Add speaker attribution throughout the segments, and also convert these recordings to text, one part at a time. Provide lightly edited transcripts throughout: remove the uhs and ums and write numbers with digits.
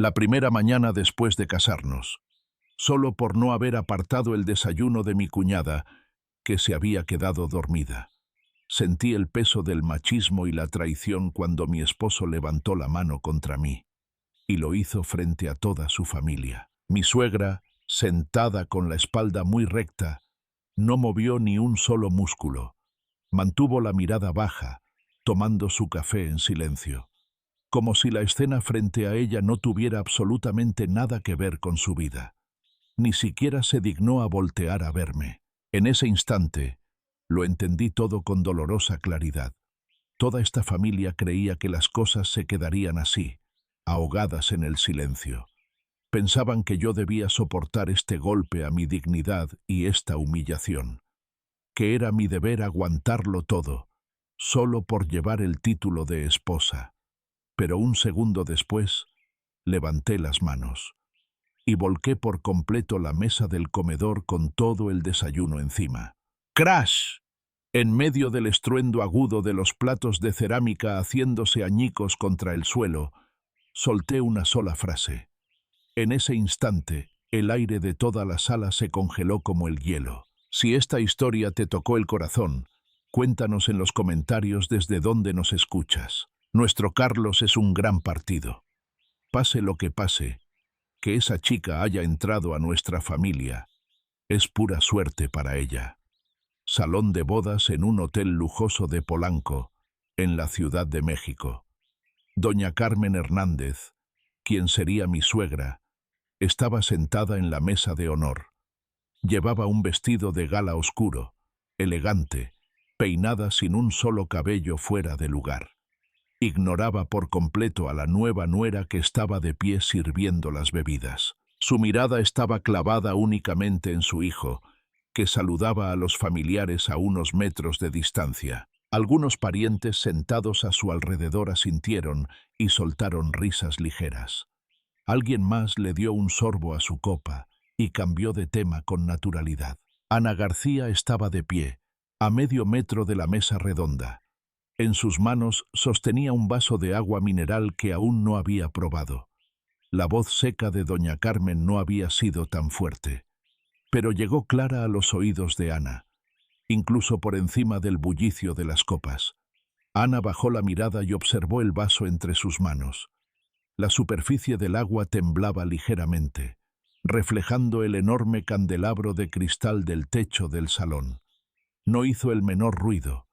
Speaker 1: La primera mañana después de casarnos, solo por no haber apartado el desayuno de mi cuñada, que se había quedado dormida. Sentí el peso del machismo y la traición cuando mi esposo levantó la mano contra mí, y lo hizo frente a toda su familia. Mi suegra, sentada con la espalda muy recta, no movió ni un solo músculo. Mantuvo la mirada baja, tomando su café en silencio, como si la escena frente a ella no tuviera absolutamente nada que ver con su vida. Ni siquiera se dignó a voltear a verme. En ese instante, lo entendí todo con dolorosa claridad. Toda esta familia creía que las cosas se quedarían así, ahogadas en el silencio. Pensaban que yo debía soportar este golpe a mi dignidad y esta humillación, que era mi deber aguantarlo todo, solo por llevar el título de esposa. Pero un segundo después, levanté las manos y volqué por completo la mesa del comedor con todo el desayuno encima. ¡Crash! En medio del estruendo agudo de los platos de cerámica haciéndose añicos contra el suelo, solté una sola frase. En ese instante, el aire de toda la sala se congeló como el hielo. Si esta historia te tocó el corazón, cuéntanos en los comentarios desde dónde nos escuchas. Nuestro Carlos es un gran partido. Pase lo que pase, que esa chica haya entrado a nuestra familia es pura suerte para ella. Salón de bodas en un hotel lujoso de Polanco, en la Ciudad de México. Doña Carmen Hernández, quien sería mi suegra, estaba sentada en la mesa de honor. Llevaba un vestido de gala oscuro, elegante, peinada sin un solo cabello fuera de lugar. Ignoraba por completo a la nueva nuera que estaba de pie sirviendo las bebidas. Su mirada estaba clavada únicamente en su hijo, que saludaba a los familiares a unos metros de distancia. Algunos parientes sentados a su alrededor asintieron y soltaron risas ligeras. Alguien más le dio un sorbo a su copa y cambió de tema con naturalidad. Ana García estaba de pie, a medio metro de la mesa redonda. En sus manos sostenía un vaso de agua mineral que aún no había probado. La voz seca de doña Carmen no había sido tan fuerte, pero llegó clara a los oídos de Ana, incluso por encima del bullicio de las copas. Ana bajó la mirada y observó el vaso entre sus manos. La superficie del agua temblaba ligeramente, reflejando el enorme candelabro de cristal del techo del salón. No hizo el menor ruido,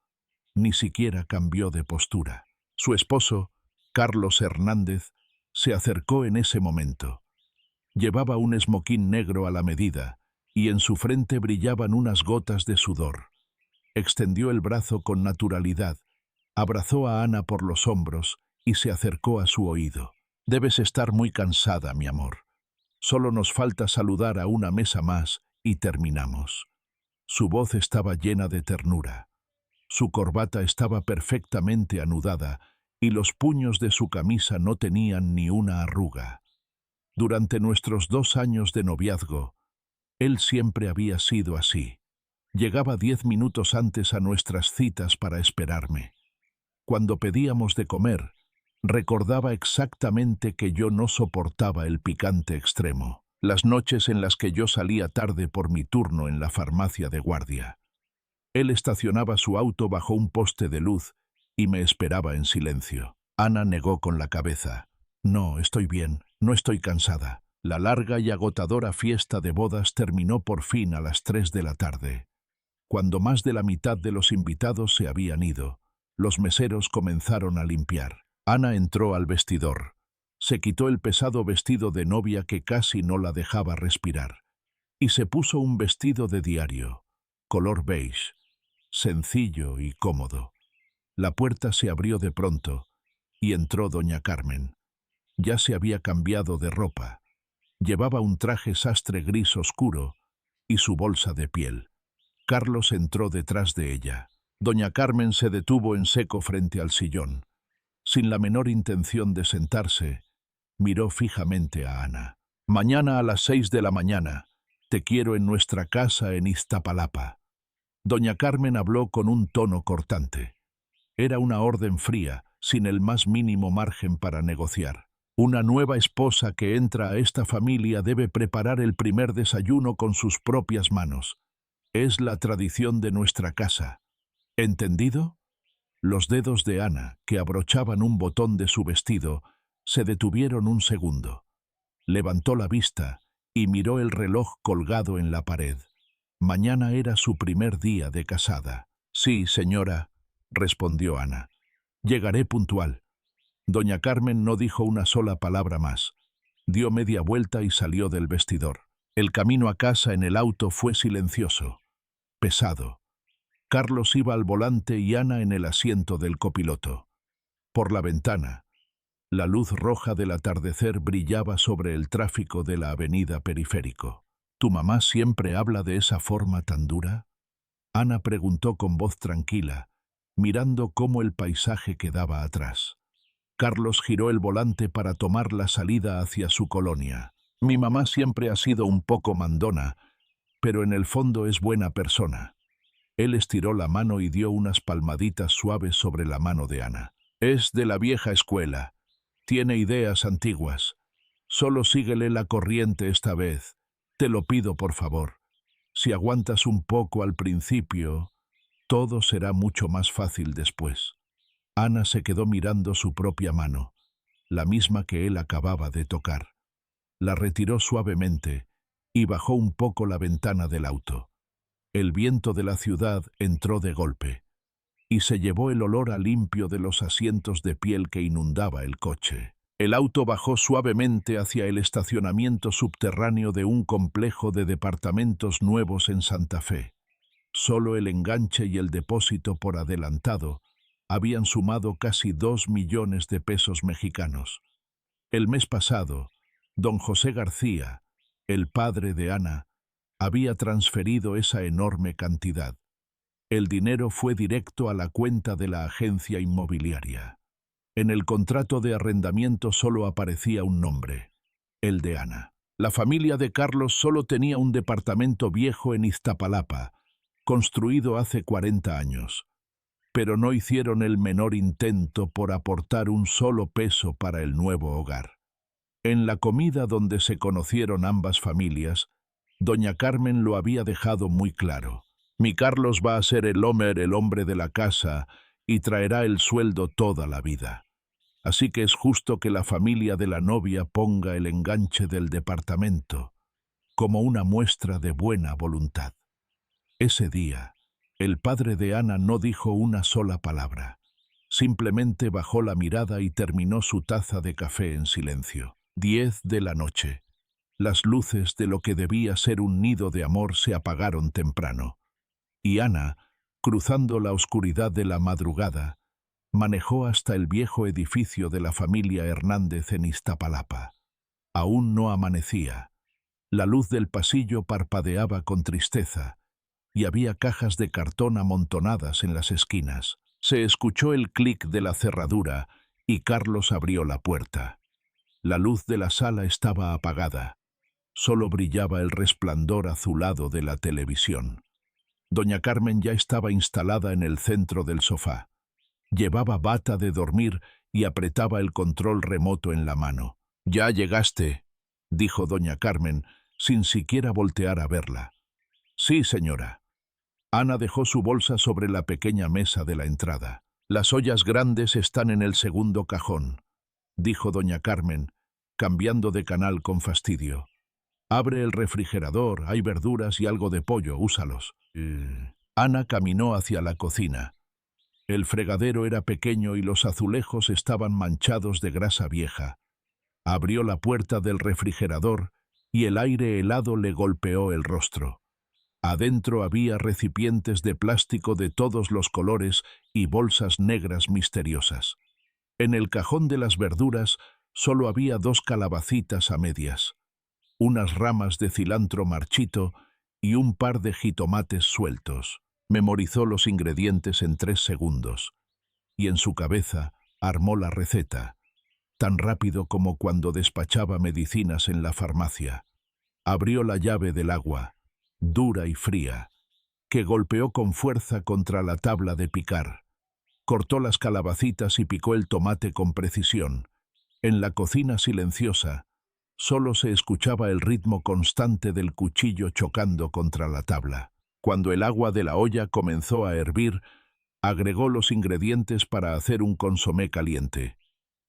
Speaker 1: ni siquiera cambió de postura. Su esposo, Carlos Hernández, se acercó en ese momento. Llevaba un esmoquín negro a la medida, y en su frente brillaban unas gotas de sudor. Extendió el brazo con naturalidad, abrazó a Ana por los hombros y se acercó a su oído. «Debes estar muy cansada, mi amor. Solo nos falta saludar a una mesa más y terminamos». Su voz estaba llena de ternura. Su corbata estaba perfectamente anudada y los puños de su camisa no tenían ni una arruga. Durante nuestros 2 años de noviazgo, él siempre había sido así. Llegaba 10 minutos antes a nuestras citas para esperarme. Cuando pedíamos de comer, recordaba exactamente que yo no soportaba el picante extremo. Las noches en las que yo salía tarde por mi turno en la farmacia de guardia. Él estacionaba su auto bajo un poste de luz y me esperaba en silencio. Ana negó con la cabeza. «No, estoy bien, no estoy cansada». La larga y agotadora fiesta de bodas terminó por fin a las 3 de la tarde. Cuando más de la mitad de los invitados se habían ido, los meseros comenzaron a limpiar. Ana entró al vestidor. Se quitó el pesado vestido de novia que casi no la dejaba respirar, y se puso un vestido de diario, color beige, sencillo y cómodo. La puerta se abrió de pronto, y entró doña Carmen. Ya se había cambiado de ropa. Llevaba un traje sastre gris oscuro y su bolsa de piel. Carlos entró detrás de ella. Doña Carmen se detuvo en seco frente al sillón. Sin la menor intención de sentarse, miró fijamente a Ana. «Mañana a las 6 de la mañana. Te quiero en nuestra casa en Iztapalapa». Doña Carmen habló con un tono cortante. Era una orden fría, sin el más mínimo margen para negociar. Una nueva esposa que entra a esta familia debe preparar el primer desayuno con sus propias manos. Es la tradición de nuestra casa. ¿Entendido? Los dedos de Ana, que abrochaban un botón de su vestido, se detuvieron un segundo. Levantó la vista y miró el reloj colgado en la pared. Mañana era su primer día de casada. Sí, señora, respondió Ana. Llegaré puntual. Doña Carmen no dijo una sola palabra más. Dio media vuelta y salió del vestidor. El camino a casa en el auto fue silencioso, pesado. Carlos iba al volante y Ana en el asiento del copiloto. Por la ventana, la luz roja del atardecer brillaba sobre el tráfico de la avenida Periférico. ¿Tu mamá siempre habla de esa forma tan dura? Ana preguntó con voz tranquila, mirando cómo el paisaje quedaba atrás. Carlos giró el volante para tomar la salida hacia su colonia. Mi mamá siempre ha sido un poco mandona, pero en el fondo es buena persona. Él estiró la mano y dio unas palmaditas suaves sobre la mano de Ana. Es de la vieja escuela. Tiene ideas antiguas. Solo síguele la corriente esta vez. Te lo pido, por favor. Si aguantas un poco al principio, todo será mucho más fácil después. Ana se quedó mirando su propia mano, la misma que él acababa de tocar. La retiró suavemente y bajó un poco la ventana del auto. El viento de la ciudad entró de golpe y se llevó el olor a limpio de los asientos de piel que inundaba el coche. El auto bajó suavemente hacia el estacionamiento subterráneo de un complejo de departamentos nuevos en Santa Fe. Solo el enganche y el depósito por adelantado habían sumado casi 2 millones de pesos mexicanos. El mes pasado, don José García, el padre de Ana, había transferido esa enorme cantidad. El dinero fue directo a la cuenta de la agencia inmobiliaria. En el contrato de arrendamiento solo aparecía un nombre, el de Ana. La familia de Carlos solo tenía un departamento viejo en Iztapalapa, construido hace 40 años, pero no hicieron el menor intento por aportar un solo peso para el nuevo hogar. En la comida donde se conocieron ambas familias, doña Carmen lo había dejado muy claro. Mi Carlos va a ser el hombre de la casa y traerá el sueldo toda la vida. Así que es justo que la familia de la novia ponga el enganche del departamento como una muestra de buena voluntad. Ese día, el padre de Ana no dijo una sola palabra. Simplemente bajó la mirada y terminó su taza de café en silencio. 10 de la noche. Las luces de lo que debía ser un nido de amor se apagaron temprano. Y Ana, cruzando la oscuridad de la madrugada, manejó hasta el viejo edificio de la familia Hernández en Iztapalapa. Aún no amanecía. La luz del pasillo parpadeaba con tristeza y había cajas de cartón amontonadas en las esquinas. Se escuchó el clic de la cerradura y Carlos abrió la puerta. La luz de la sala estaba apagada. Solo brillaba el resplandor azulado de la televisión. Doña Carmen ya estaba instalada en el centro del sofá. Llevaba bata de dormir y apretaba el control remoto en la mano. «Ya llegaste», dijo doña Carmen, sin siquiera voltear a verla. «Sí, señora». Ana dejó su bolsa sobre la pequeña mesa de la entrada. «Las ollas grandes están en el segundo cajón», dijo doña Carmen, cambiando de canal con fastidio. «Abre el refrigerador, hay verduras y algo de pollo, úsalos». Ana caminó hacia la cocina. El fregadero era pequeño y los azulejos estaban manchados de grasa vieja. Abrió la puerta del refrigerador y el aire helado le golpeó el rostro. Adentro había recipientes de plástico de todos los colores y bolsas negras misteriosas. En el cajón de las verduras solo había 2 calabacitas a medias, unas ramas de cilantro marchito y un par de jitomates sueltos. Memorizó los ingredientes en 3 segundos y en su cabeza armó la receta, tan rápido como cuando despachaba medicinas en la farmacia. Abrió la llave del agua, dura y fría, que golpeó con fuerza contra la tabla de picar. Cortó las calabacitas y picó el tomate con precisión. En la cocina silenciosa, solo se escuchaba el ritmo constante del cuchillo chocando contra la tabla. Cuando el agua de la olla comenzó a hervir, agregó los ingredientes para hacer un consomé caliente.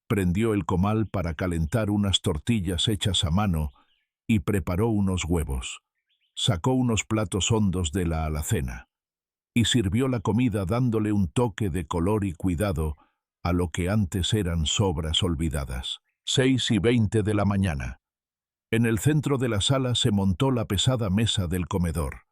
Speaker 1: Prendió el comal para calentar unas tortillas hechas a mano y preparó unos huevos. Sacó unos platos hondos de la alacena y sirvió la comida dándole un toque de color y cuidado a lo que antes eran sobras olvidadas. 6:20 de la mañana. En el centro de la sala se montó la pesada mesa del comedor.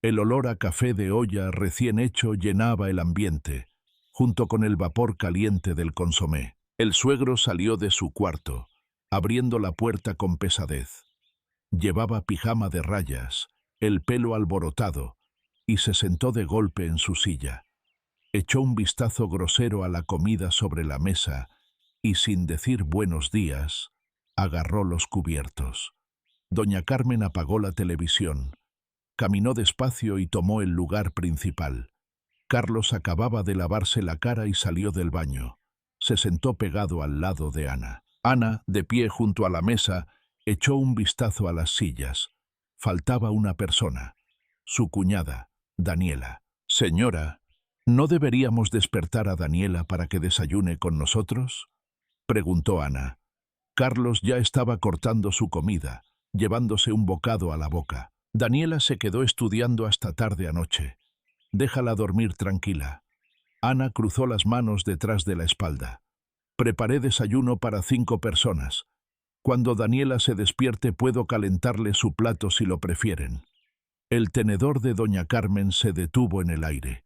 Speaker 1: El olor a café de olla recién hecho llenaba el ambiente, junto con el vapor caliente del consomé. El suegro salió de su cuarto, abriendo la puerta con pesadez. Llevaba pijama de rayas, el pelo alborotado, y se sentó de golpe en su silla. Echó un vistazo grosero a la comida sobre la mesa y, sin decir buenos días, agarró los cubiertos. Doña Carmen apagó la televisión, caminó despacio y tomó el lugar principal. Carlos acababa de lavarse la cara y salió del baño. Se sentó pegado al lado de Ana. Ana, de pie junto a la mesa, echó un vistazo a las sillas. Faltaba una persona, su cuñada, Daniela. «Señora, ¿no deberíamos despertar a Daniela para que desayune con nosotros?», preguntó Ana. Carlos ya estaba cortando su comida, llevándose un bocado a la boca. Daniela se quedó estudiando hasta tarde anoche. «Déjala dormir tranquila». Ana cruzó las manos detrás de la espalda. «Preparé desayuno para 5 personas. Cuando Daniela se despierte puedo calentarle su plato si lo prefieren». El tenedor de doña Carmen se detuvo en el aire.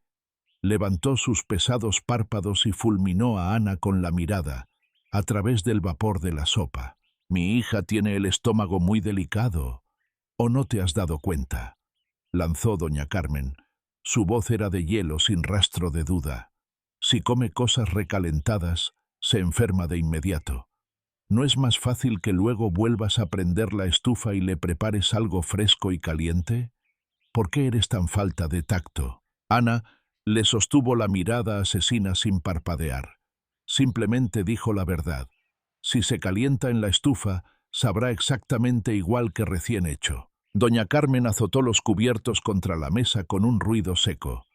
Speaker 1: Levantó sus pesados párpados y fulminó a Ana con la mirada, a través del vapor de la sopa. «Mi hija tiene el estómago muy delicado. ¿O no te has dado cuenta?», lanzó doña Carmen. Su voz era de hielo sin rastro de duda. «Si come cosas recalentadas, se enferma de inmediato. ¿No es más fácil que luego vuelvas a prender la estufa y le prepares algo fresco y caliente? ¿Por qué eres tan falta de tacto?». Ana le sostuvo la mirada asesina sin parpadear. Simplemente dijo la verdad. Si se calienta en la estufa, sabrá exactamente igual que recién hecho. Doña Carmen azotó los cubiertos contra la mesa con un ruido seco.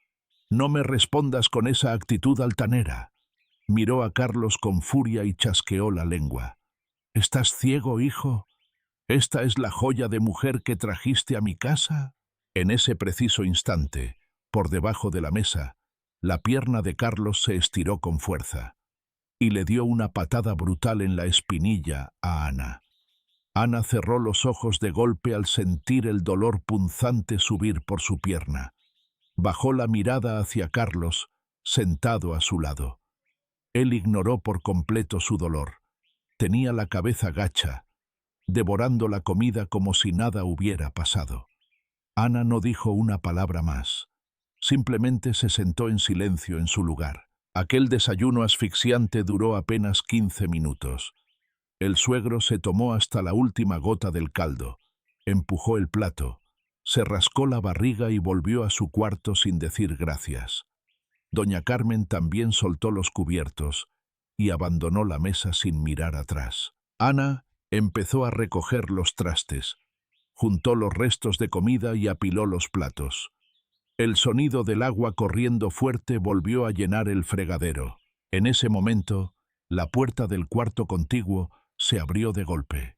Speaker 1: «No me respondas con esa actitud altanera». Miró a Carlos con furia y chasqueó la lengua. «¿Estás ciego, hijo? ¿Esta es la joya de mujer que trajiste a mi casa?». En ese preciso instante, por debajo de la mesa, la pierna de Carlos se estiró con fuerza y le dio una patada brutal en la espinilla a Ana. Ana cerró los ojos de golpe al sentir el dolor punzante subir por su pierna. Bajó la mirada hacia Carlos, sentado a su lado. Él ignoró por completo su dolor. Tenía la cabeza gacha, devorando la comida como si nada hubiera pasado. Ana no dijo una palabra más. Simplemente se sentó en silencio en su lugar. Aquel desayuno asfixiante duró apenas 15 minutos. El suegro se tomó hasta la última gota del caldo, empujó el plato, se rascó la barriga y volvió a su cuarto sin decir gracias. Doña Carmen también soltó los cubiertos y abandonó la mesa sin mirar atrás. Ana empezó a recoger los trastes, juntó los restos de comida y apiló los platos. El sonido del agua corriendo fuerte volvió a llenar el fregadero. En ese momento, la puerta del cuarto contiguo se abrió de golpe.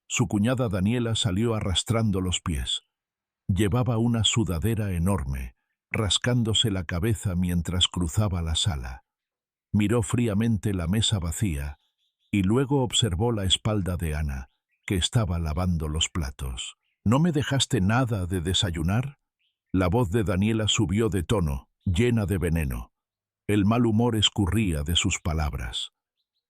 Speaker 1: Su cuñada Daniela salió arrastrando los pies. Llevaba una sudadera enorme, rascándose la cabeza mientras cruzaba la sala. Miró fríamente la mesa vacía y luego observó la espalda de Ana, que estaba lavando los platos. «¿No me dejaste nada de desayunar?». La voz de Daniela subió de tono, llena de veneno. El mal humor escurría de sus palabras.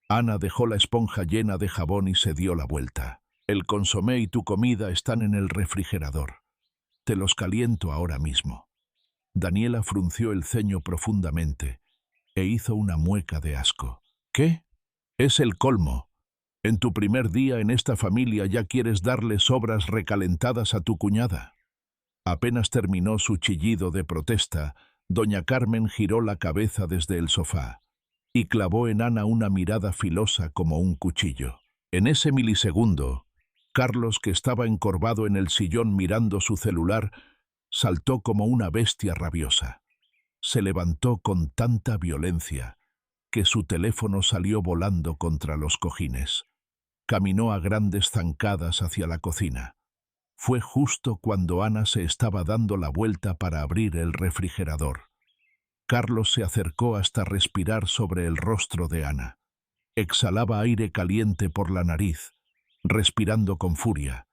Speaker 1: Ana dejó la esponja llena de jabón y se dio la vuelta. «El consomé y tu comida están en el refrigerador. Te los caliento ahora mismo». Daniela frunció el ceño profundamente e hizo una mueca de asco. «¿Qué? Es el colmo. En tu primer día en esta familia ya quieres darle sobras recalentadas a tu cuñada». Apenas terminó su chillido de protesta, doña Carmen giró la cabeza desde el sofá. y clavó en Ana una mirada filosa como un cuchillo. En ese milisegundo, Carlos, que estaba encorvado en el sillón mirando su celular, saltó como una bestia rabiosa. Se levantó con tanta violencia que su teléfono salió volando contra los cojines. Caminó a grandes zancadas hacia la cocina. Fue justo cuando Ana se estaba dando la vuelta para abrir el refrigerador. Carlos se acercó hasta respirar sobre el rostro de Ana. Exhalaba aire caliente por la nariz, respirando con furia.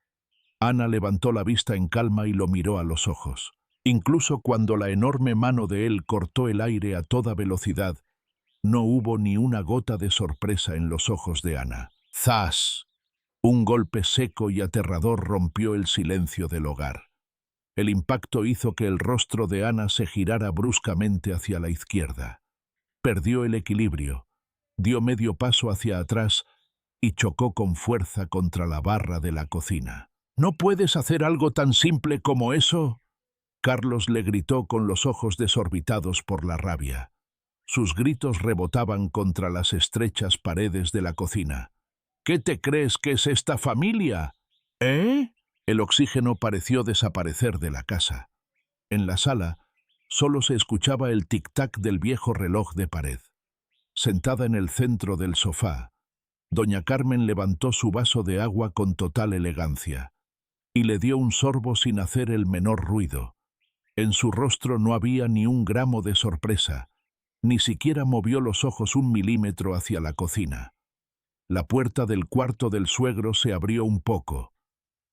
Speaker 1: Ana levantó la vista en calma y lo miró a los ojos. Incluso cuando la enorme mano de él cortó el aire a toda velocidad, no hubo ni una gota de sorpresa en los ojos de Ana. ¡Zas! Un golpe seco y aterrador rompió el silencio del hogar. El impacto hizo que el rostro de Ana se girara bruscamente hacia la izquierda. Perdió el equilibrio, dio medio paso hacia atrás y chocó con fuerza contra la barra de la cocina. ¿No puedes hacer algo tan simple como eso?, Carlos le gritó con los ojos desorbitados por la rabia. Sus gritos rebotaban contra las estrechas paredes de la cocina. ¿Qué te crees que es esta familia? ¿Eh? El oxígeno pareció desaparecer de la casa. En la sala solo se escuchaba el tic-tac del viejo reloj de pared. Sentada en el centro del sofá, doña Carmen levantó su vaso de agua con total elegancia y le dio un sorbo sin hacer el menor ruido. En su rostro no había ni un gramo de sorpresa, ni siquiera movió los ojos un milímetro hacia la cocina. La puerta del cuarto del suegro se abrió un poco.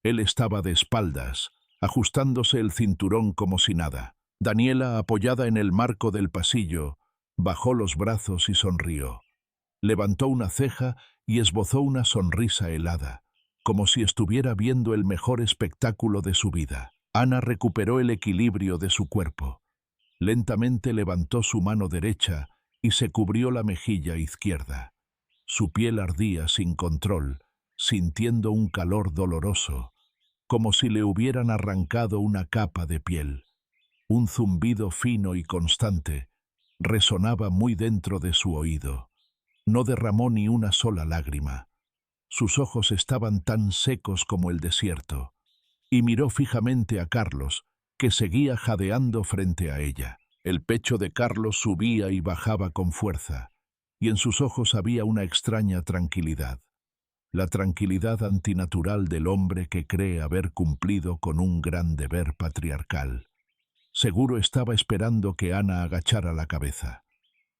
Speaker 1: Él estaba de espaldas, ajustándose el cinturón como si nada. Daniela, apoyada en el marco del pasillo, bajó los brazos y sonrió. Levantó una ceja y esbozó una sonrisa helada, como si estuviera viendo el mejor espectáculo de su vida. Ana recuperó el equilibrio de su cuerpo. Lentamente levantó su mano derecha y se cubrió la mejilla izquierda. Su piel ardía sin control, sintiendo un calor doloroso, como si le hubieran arrancado una capa de piel. Un zumbido fino y constante resonaba muy dentro de su oído. No derramó ni una sola lágrima. Sus ojos estaban tan secos como el desierto, y miró fijamente a Carlos, que seguía jadeando frente a ella. El pecho de Carlos subía y bajaba con fuerza, y en sus ojos había una extraña tranquilidad. La tranquilidad antinatural del hombre que cree haber cumplido con un gran deber patriarcal. Seguro estaba esperando que Ana agachara la cabeza,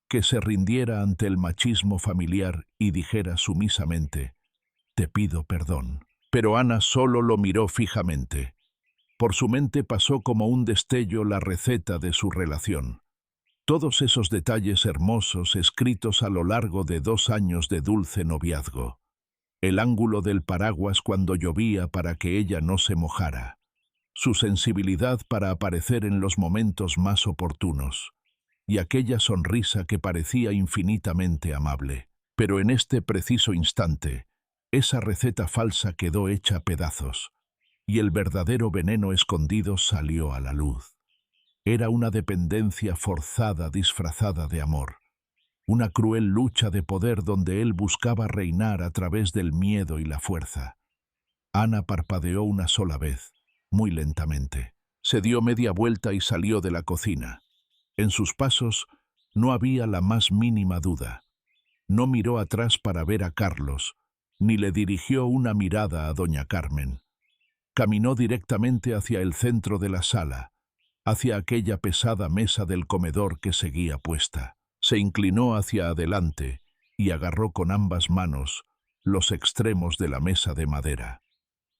Speaker 1: que se rindiera ante el machismo familiar y dijera sumisamente: «Te pido perdón». Pero Ana solo lo miró fijamente. Por su mente pasó como un destello la receta de su relación. Todos esos detalles hermosos escritos a lo largo de 2 años de dulce noviazgo. El ángulo del paraguas cuando llovía para que ella no se mojara. Su sensibilidad para aparecer en los momentos más oportunos. Y aquella sonrisa que parecía infinitamente amable. Pero en este preciso instante, esa receta falsa quedó hecha pedazos, y el verdadero veneno escondido salió a la luz. Era una dependencia forzada disfrazada de amor, una cruel lucha de poder donde él buscaba reinar a través del miedo y la fuerza. Ana parpadeó una sola vez, muy lentamente. Se dio media vuelta y salió de la cocina. En sus pasos no había la más mínima duda. No miró atrás para ver a Carlos, ni le dirigió una mirada a doña Carmen. Caminó directamente hacia el centro de la sala, hacia aquella pesada mesa del comedor que seguía puesta. Se inclinó hacia adelante y agarró con ambas manos los extremos de la mesa de madera.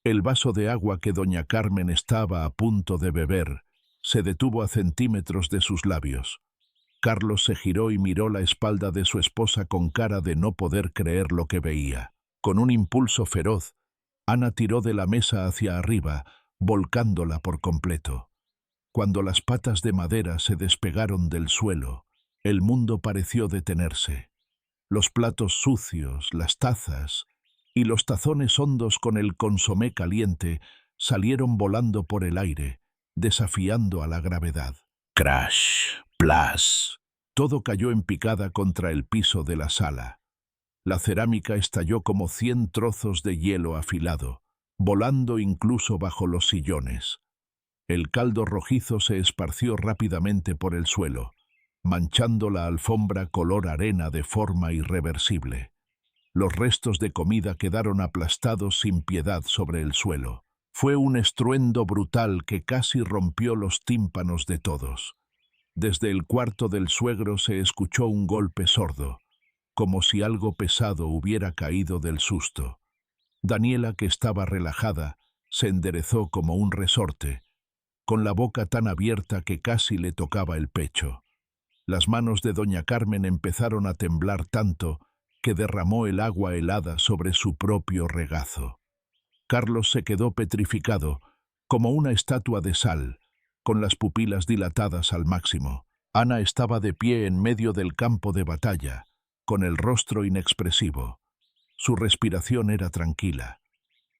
Speaker 1: El vaso de agua que doña Carmen estaba a punto de beber se detuvo a centímetros de sus labios. Carlos se giró y miró la espalda de su esposa con cara de no poder creer lo que veía. Con un impulso feroz, Ana tiró de la mesa hacia arriba, volcándola por completo. Cuando las patas de madera se despegaron del suelo, el mundo pareció detenerse. Los platos sucios, las tazas y los tazones hondos con el consomé caliente salieron volando por el aire, desafiando a la gravedad. Crash, plas. Todo cayó en picada contra el piso de la sala. La cerámica estalló como 100 trozos de hielo afilado, volando incluso bajo los sillones. El caldo rojizo se esparció rápidamente por el suelo, manchando la alfombra color arena de forma irreversible. Los restos de comida quedaron aplastados sin piedad sobre el suelo. Fue un estruendo brutal que casi rompió los tímpanos de todos. Desde el cuarto del suegro se escuchó un golpe sordo, como si algo pesado hubiera caído del susto. Daniela, que estaba relajada, se enderezó como un resorte, con la boca tan abierta que casi le tocaba el pecho. Las manos de doña Carmen empezaron a temblar tanto que derramó el agua helada sobre su propio regazo. Carlos se quedó petrificado, como una estatua de sal, con las pupilas dilatadas al máximo. Ana estaba de pie en medio del campo de batalla, con el rostro inexpresivo. Su respiración era tranquila.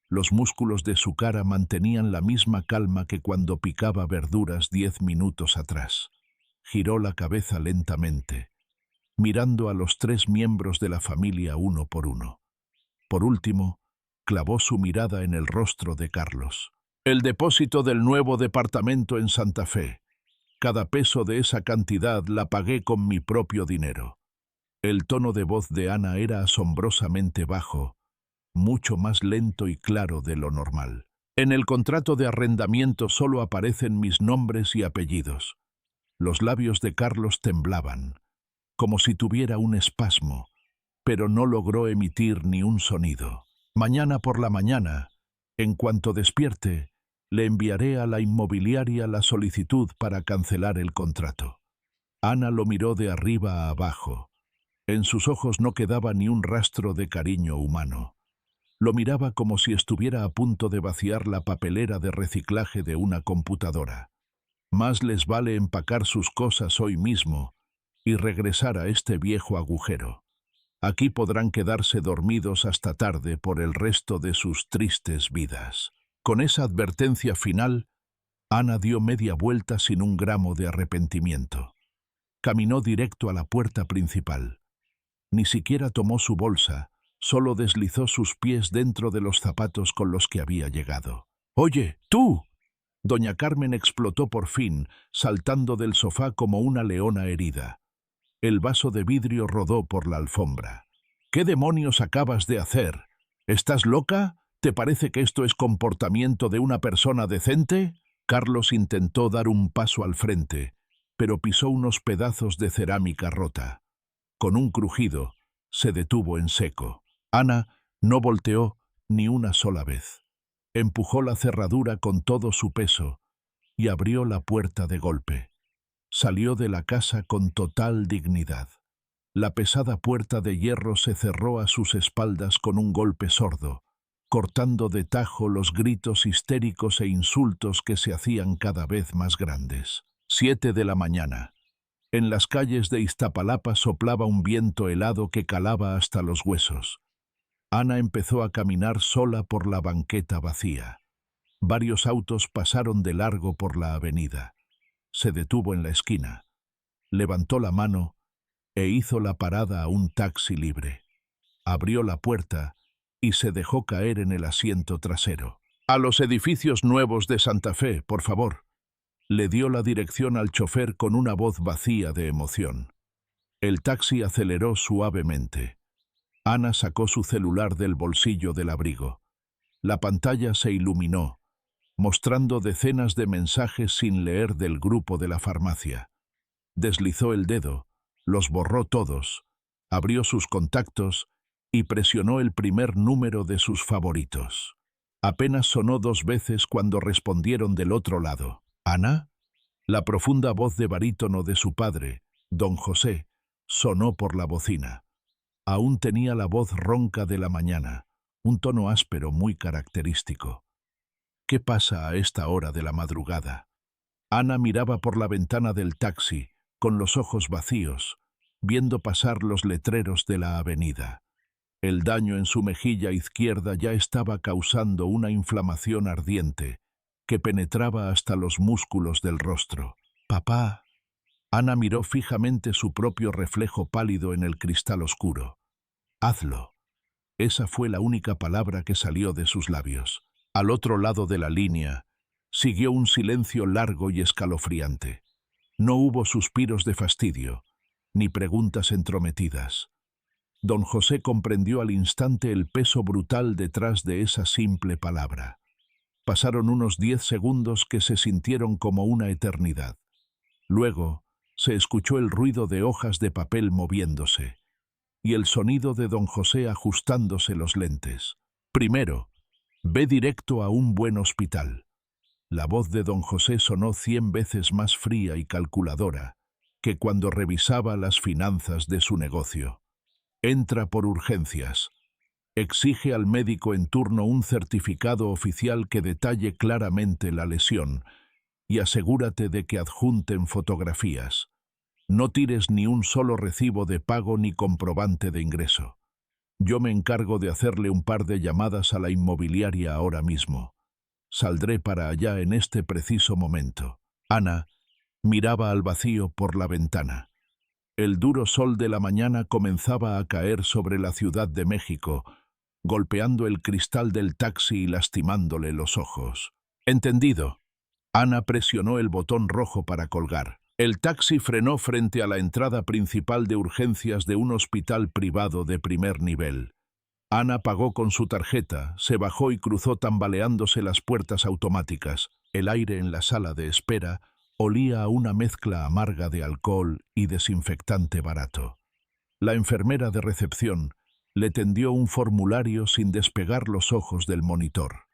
Speaker 1: Los músculos de su cara mantenían la misma calma que cuando picaba verduras 10 minutos atrás. Giró la cabeza lentamente, mirando a los 3 miembros de la familia uno por uno. Por último, clavó su mirada en el rostro de Carlos. El depósito del nuevo departamento en Santa Fe. Cada peso de esa cantidad la pagué con mi propio dinero. El tono de voz de Ana era asombrosamente bajo, mucho más lento y claro de lo normal. En el contrato de arrendamiento solo aparecen mis nombres y apellidos. Los labios de Carlos temblaban, como si tuviera un espasmo, pero no logró emitir ni un sonido. Mañana por la mañana, en cuanto despierte, le enviaré a la inmobiliaria la solicitud para cancelar el contrato. Ana lo miró de arriba a abajo. En sus ojos no quedaba ni un rastro de cariño humano. Lo miraba como si estuviera a punto de vaciar la papelera de reciclaje de una computadora. Más les vale empacar sus cosas hoy mismo y regresar a este viejo agujero. Aquí podrán quedarse dormidos hasta tarde por el resto de sus tristes vidas. Con esa advertencia final, Ana dio media vuelta sin un gramo de arrepentimiento. Caminó directo a la puerta principal. Ni siquiera tomó su bolsa, solo deslizó sus pies dentro de los zapatos con los que había llegado. «¡Oye, tú!». Doña Carmen explotó por fin, saltando del sofá como una leona herida. El vaso de vidrio rodó por la alfombra. «¿Qué demonios acabas de hacer? ¿Estás loca? ¿Te parece que esto es comportamiento de una persona decente?». Carlos intentó dar un paso al frente, pero pisó unos pedazos de cerámica rota. Con un crujido, se detuvo en seco. Ana no volteó ni una sola vez. Empujó la cerradura con todo su peso y abrió la puerta de golpe. Salió de la casa con total dignidad. La pesada puerta de hierro se cerró a sus espaldas con un golpe sordo, cortando de tajo los gritos histéricos e insultos que se hacían cada vez más grandes. 7 de la mañana. En las calles de Iztapalapa soplaba un viento helado que calaba hasta los huesos. Ana empezó a caminar sola por la banqueta vacía. Varios autos pasaron de largo por la avenida. Se detuvo en la esquina. Levantó la mano e hizo la parada a un taxi libre. Abrió la puerta y se dejó caer en el asiento trasero. «A los edificios nuevos de Santa Fe, por favor». Le dio la dirección al chofer con una voz vacía de emoción. El taxi aceleró suavemente. Ana sacó su celular del bolsillo del abrigo. La pantalla se iluminó, mostrando decenas de mensajes sin leer del grupo de la farmacia. Deslizó el dedo, los borró todos, abrió sus contactos y presionó el primer número de sus favoritos. Apenas sonó 2 veces cuando respondieron del otro lado. «¿Ana?». La profunda voz de barítono de su padre, don José, sonó por la bocina. Aún tenía la voz ronca de la mañana, un tono áspero muy característico. «¿Qué pasa a esta hora de la madrugada?». Ana miraba por la ventana del taxi, con los ojos vacíos, viendo pasar los letreros de la avenida. El daño en su mejilla izquierda ya estaba causando una inflamación ardiente que penetraba hasta los músculos del rostro. «Papá». Ana miró fijamente su propio reflejo pálido en el cristal oscuro. «Hazlo». Esa fue la única palabra que salió de sus labios. Al otro lado de la línea, siguió un silencio largo y escalofriante. No hubo suspiros de fastidio, ni preguntas entrometidas. Don José comprendió al instante el peso brutal detrás de esa simple palabra. Pasaron unos 10 segundos que se sintieron como una eternidad. Luego, se escuchó el ruido de hojas de papel moviéndose y el sonido de don José ajustándose los lentes. «Primero, ve directo a un buen hospital». La voz de don José sonó 100 veces más fría y calculadora que cuando revisaba las finanzas de su negocio. «Entra por urgencias. Exige al médico en turno un certificado oficial que detalle claramente la lesión y asegúrate de que adjunten fotografías. No tires ni un solo recibo de pago ni comprobante de ingreso. Yo me encargo de hacerle un par de llamadas a la inmobiliaria ahora mismo. Saldré para allá en este preciso momento». Ana miraba al vacío por la ventana. El duro sol de la mañana comenzaba a caer sobre la Ciudad de México, golpeando el cristal del taxi y lastimándole los ojos. «Entendido». Ana presionó el botón rojo para colgar. El taxi frenó frente a la entrada principal de urgencias de un hospital privado de primer nivel. Ana pagó con su tarjeta, se bajó y cruzó tambaleándose las puertas automáticas. El aire en la sala de espera olía a una mezcla amarga de alcohol y desinfectante barato. La enfermera de recepción le tendió un formulario sin despegar los ojos del monitor.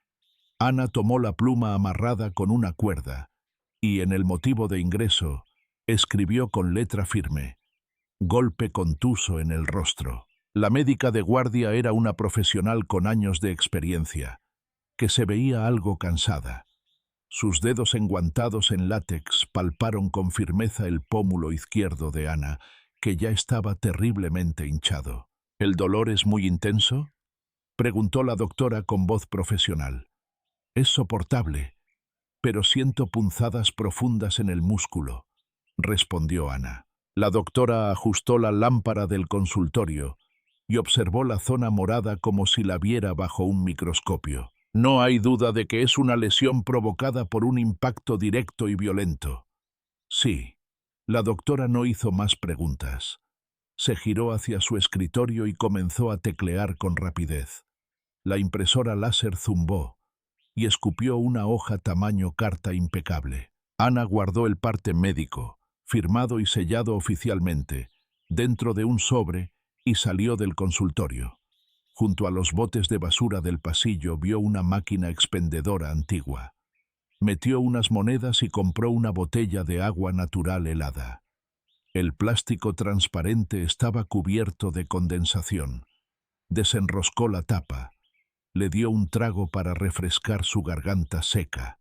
Speaker 1: Ana tomó la pluma amarrada con una cuerda y en el motivo de ingreso escribió con letra firme: «Golpe contuso en el rostro». La médica de guardia era una profesional con años de experiencia, que se veía algo cansada. Sus dedos enguantados en látex palparon con firmeza el pómulo izquierdo de Ana, que ya estaba terriblemente hinchado. «¿El dolor es muy intenso?», preguntó la doctora con voz profesional. «Es soportable, pero siento punzadas profundas en el músculo», respondió Ana. La doctora ajustó la lámpara del consultorio y observó la zona morada como si la viera bajo un microscopio. «No hay duda de que es una lesión provocada por un impacto directo y violento». «Sí». La doctora no hizo más preguntas. Se giró hacia su escritorio y comenzó a teclear con rapidez. La impresora láser zumbó y escupió una hoja tamaño carta impecable. Ana guardó el parte médico, firmado y sellado oficialmente, dentro de un sobre y salió del consultorio. Junto a los botes de basura del pasillo vio una máquina expendedora antigua. Metió unas monedas y compró una botella de agua natural helada. El plástico transparente estaba cubierto de condensación. Desenroscó la tapa, le dio un trago para refrescar su garganta seca,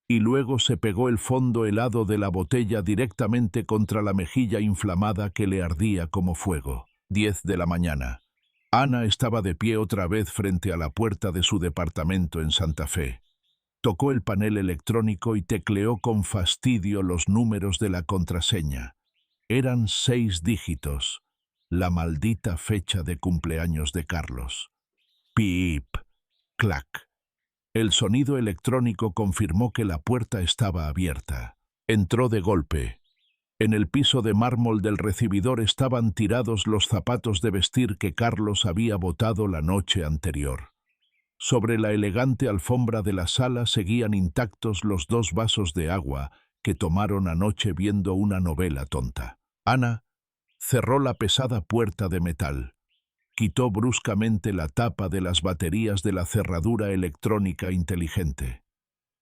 Speaker 1: y luego se pegó el fondo helado de la botella directamente contra la mejilla inflamada que le ardía como fuego. 10 de la mañana. Ana estaba de pie otra vez frente a la puerta de su departamento en Santa Fe. Tocó el panel electrónico y tecleó con fastidio los números de la contraseña. Eran 6 dígitos, la maldita fecha de cumpleaños de Carlos. Pip, clac. El sonido electrónico confirmó que la puerta estaba abierta. Entró de golpe. En el piso de mármol del recibidor estaban tirados los zapatos de vestir que Carlos había botado la noche anterior. Sobre la elegante alfombra de la sala seguían intactos los 2 vasos de agua que tomaron anoche viendo una novela tonta. Ana cerró la pesada puerta de metal, quitó bruscamente la tapa de las baterías de la cerradura electrónica inteligente,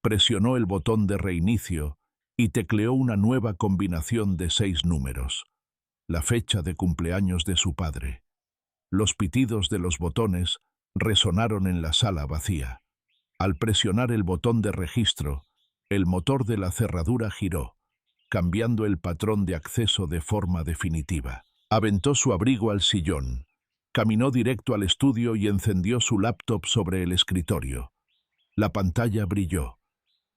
Speaker 1: presionó el botón de reinicio y tecleó una nueva combinación de 6 números, la fecha de cumpleaños de su padre. Los pitidos de los botones resonaron en la sala vacía. Al presionar el botón de registro, el motor de la cerradura giró, cambiando el patrón de acceso de forma definitiva. Aventó su abrigo al sillón, caminó directo al estudio y encendió su laptop sobre el escritorio. La pantalla brilló.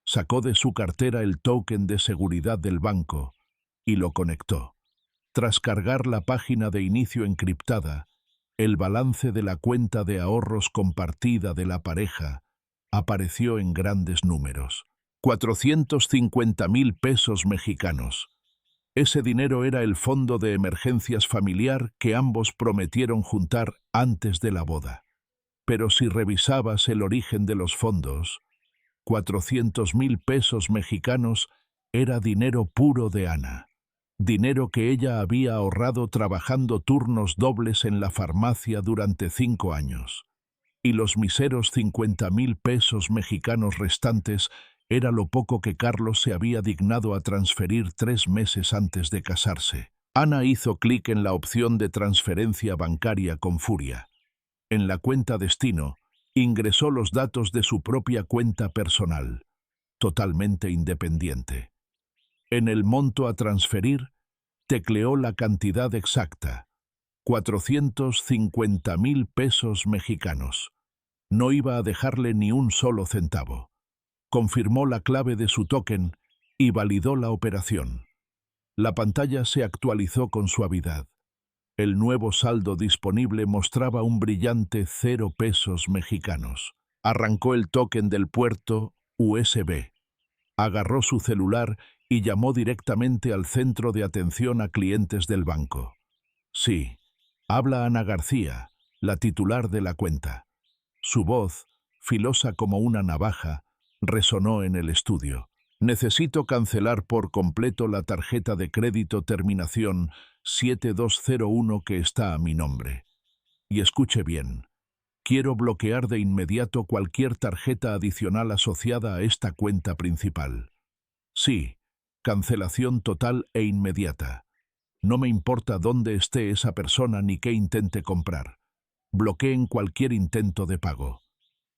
Speaker 1: Sacó de su cartera el token de seguridad del banco y lo conectó. Tras cargar la página de inicio encriptada, el balance de la cuenta de ahorros compartida de la pareja apareció en grandes números. 450,000 pesos mexicanos. Ese dinero era el fondo de emergencias familiar que ambos prometieron juntar antes de la boda. Pero si revisabas el origen de los fondos, 400,000 pesos mexicanos era dinero puro de Ana. Dinero que ella había ahorrado trabajando turnos dobles en la farmacia durante 5 años. Y los miseros 50,000 pesos mexicanos restantes era lo poco que Carlos se había dignado a transferir 3 meses antes de casarse. Ana hizo clic en la opción de transferencia bancaria con furia. En la cuenta destino, ingresó los datos de su propia cuenta personal, totalmente independiente. En el monto a transferir, tecleó la cantidad exacta, 450,000 pesos mexicanos. No iba a dejarle ni un solo centavo. Confirmó la clave de su token y validó la operación. La pantalla se actualizó con suavidad. El nuevo saldo disponible mostraba un brillante 0 pesos mexicanos. Arrancó el token del puerto USB. Agarró su celular y llamó directamente al centro de atención a clientes del banco. Sí, habla Ana García, la titular de la cuenta. Su voz, filosa como una navaja, resonó en el estudio. Necesito cancelar por completo la tarjeta de crédito terminación 7201 que está a mi nombre. Y escuche bien, quiero bloquear de inmediato cualquier tarjeta adicional asociada a esta cuenta principal. Sí, cancelación total e inmediata. No me importa dónde esté esa persona ni qué intente comprar. Bloqueen cualquier intento de pago.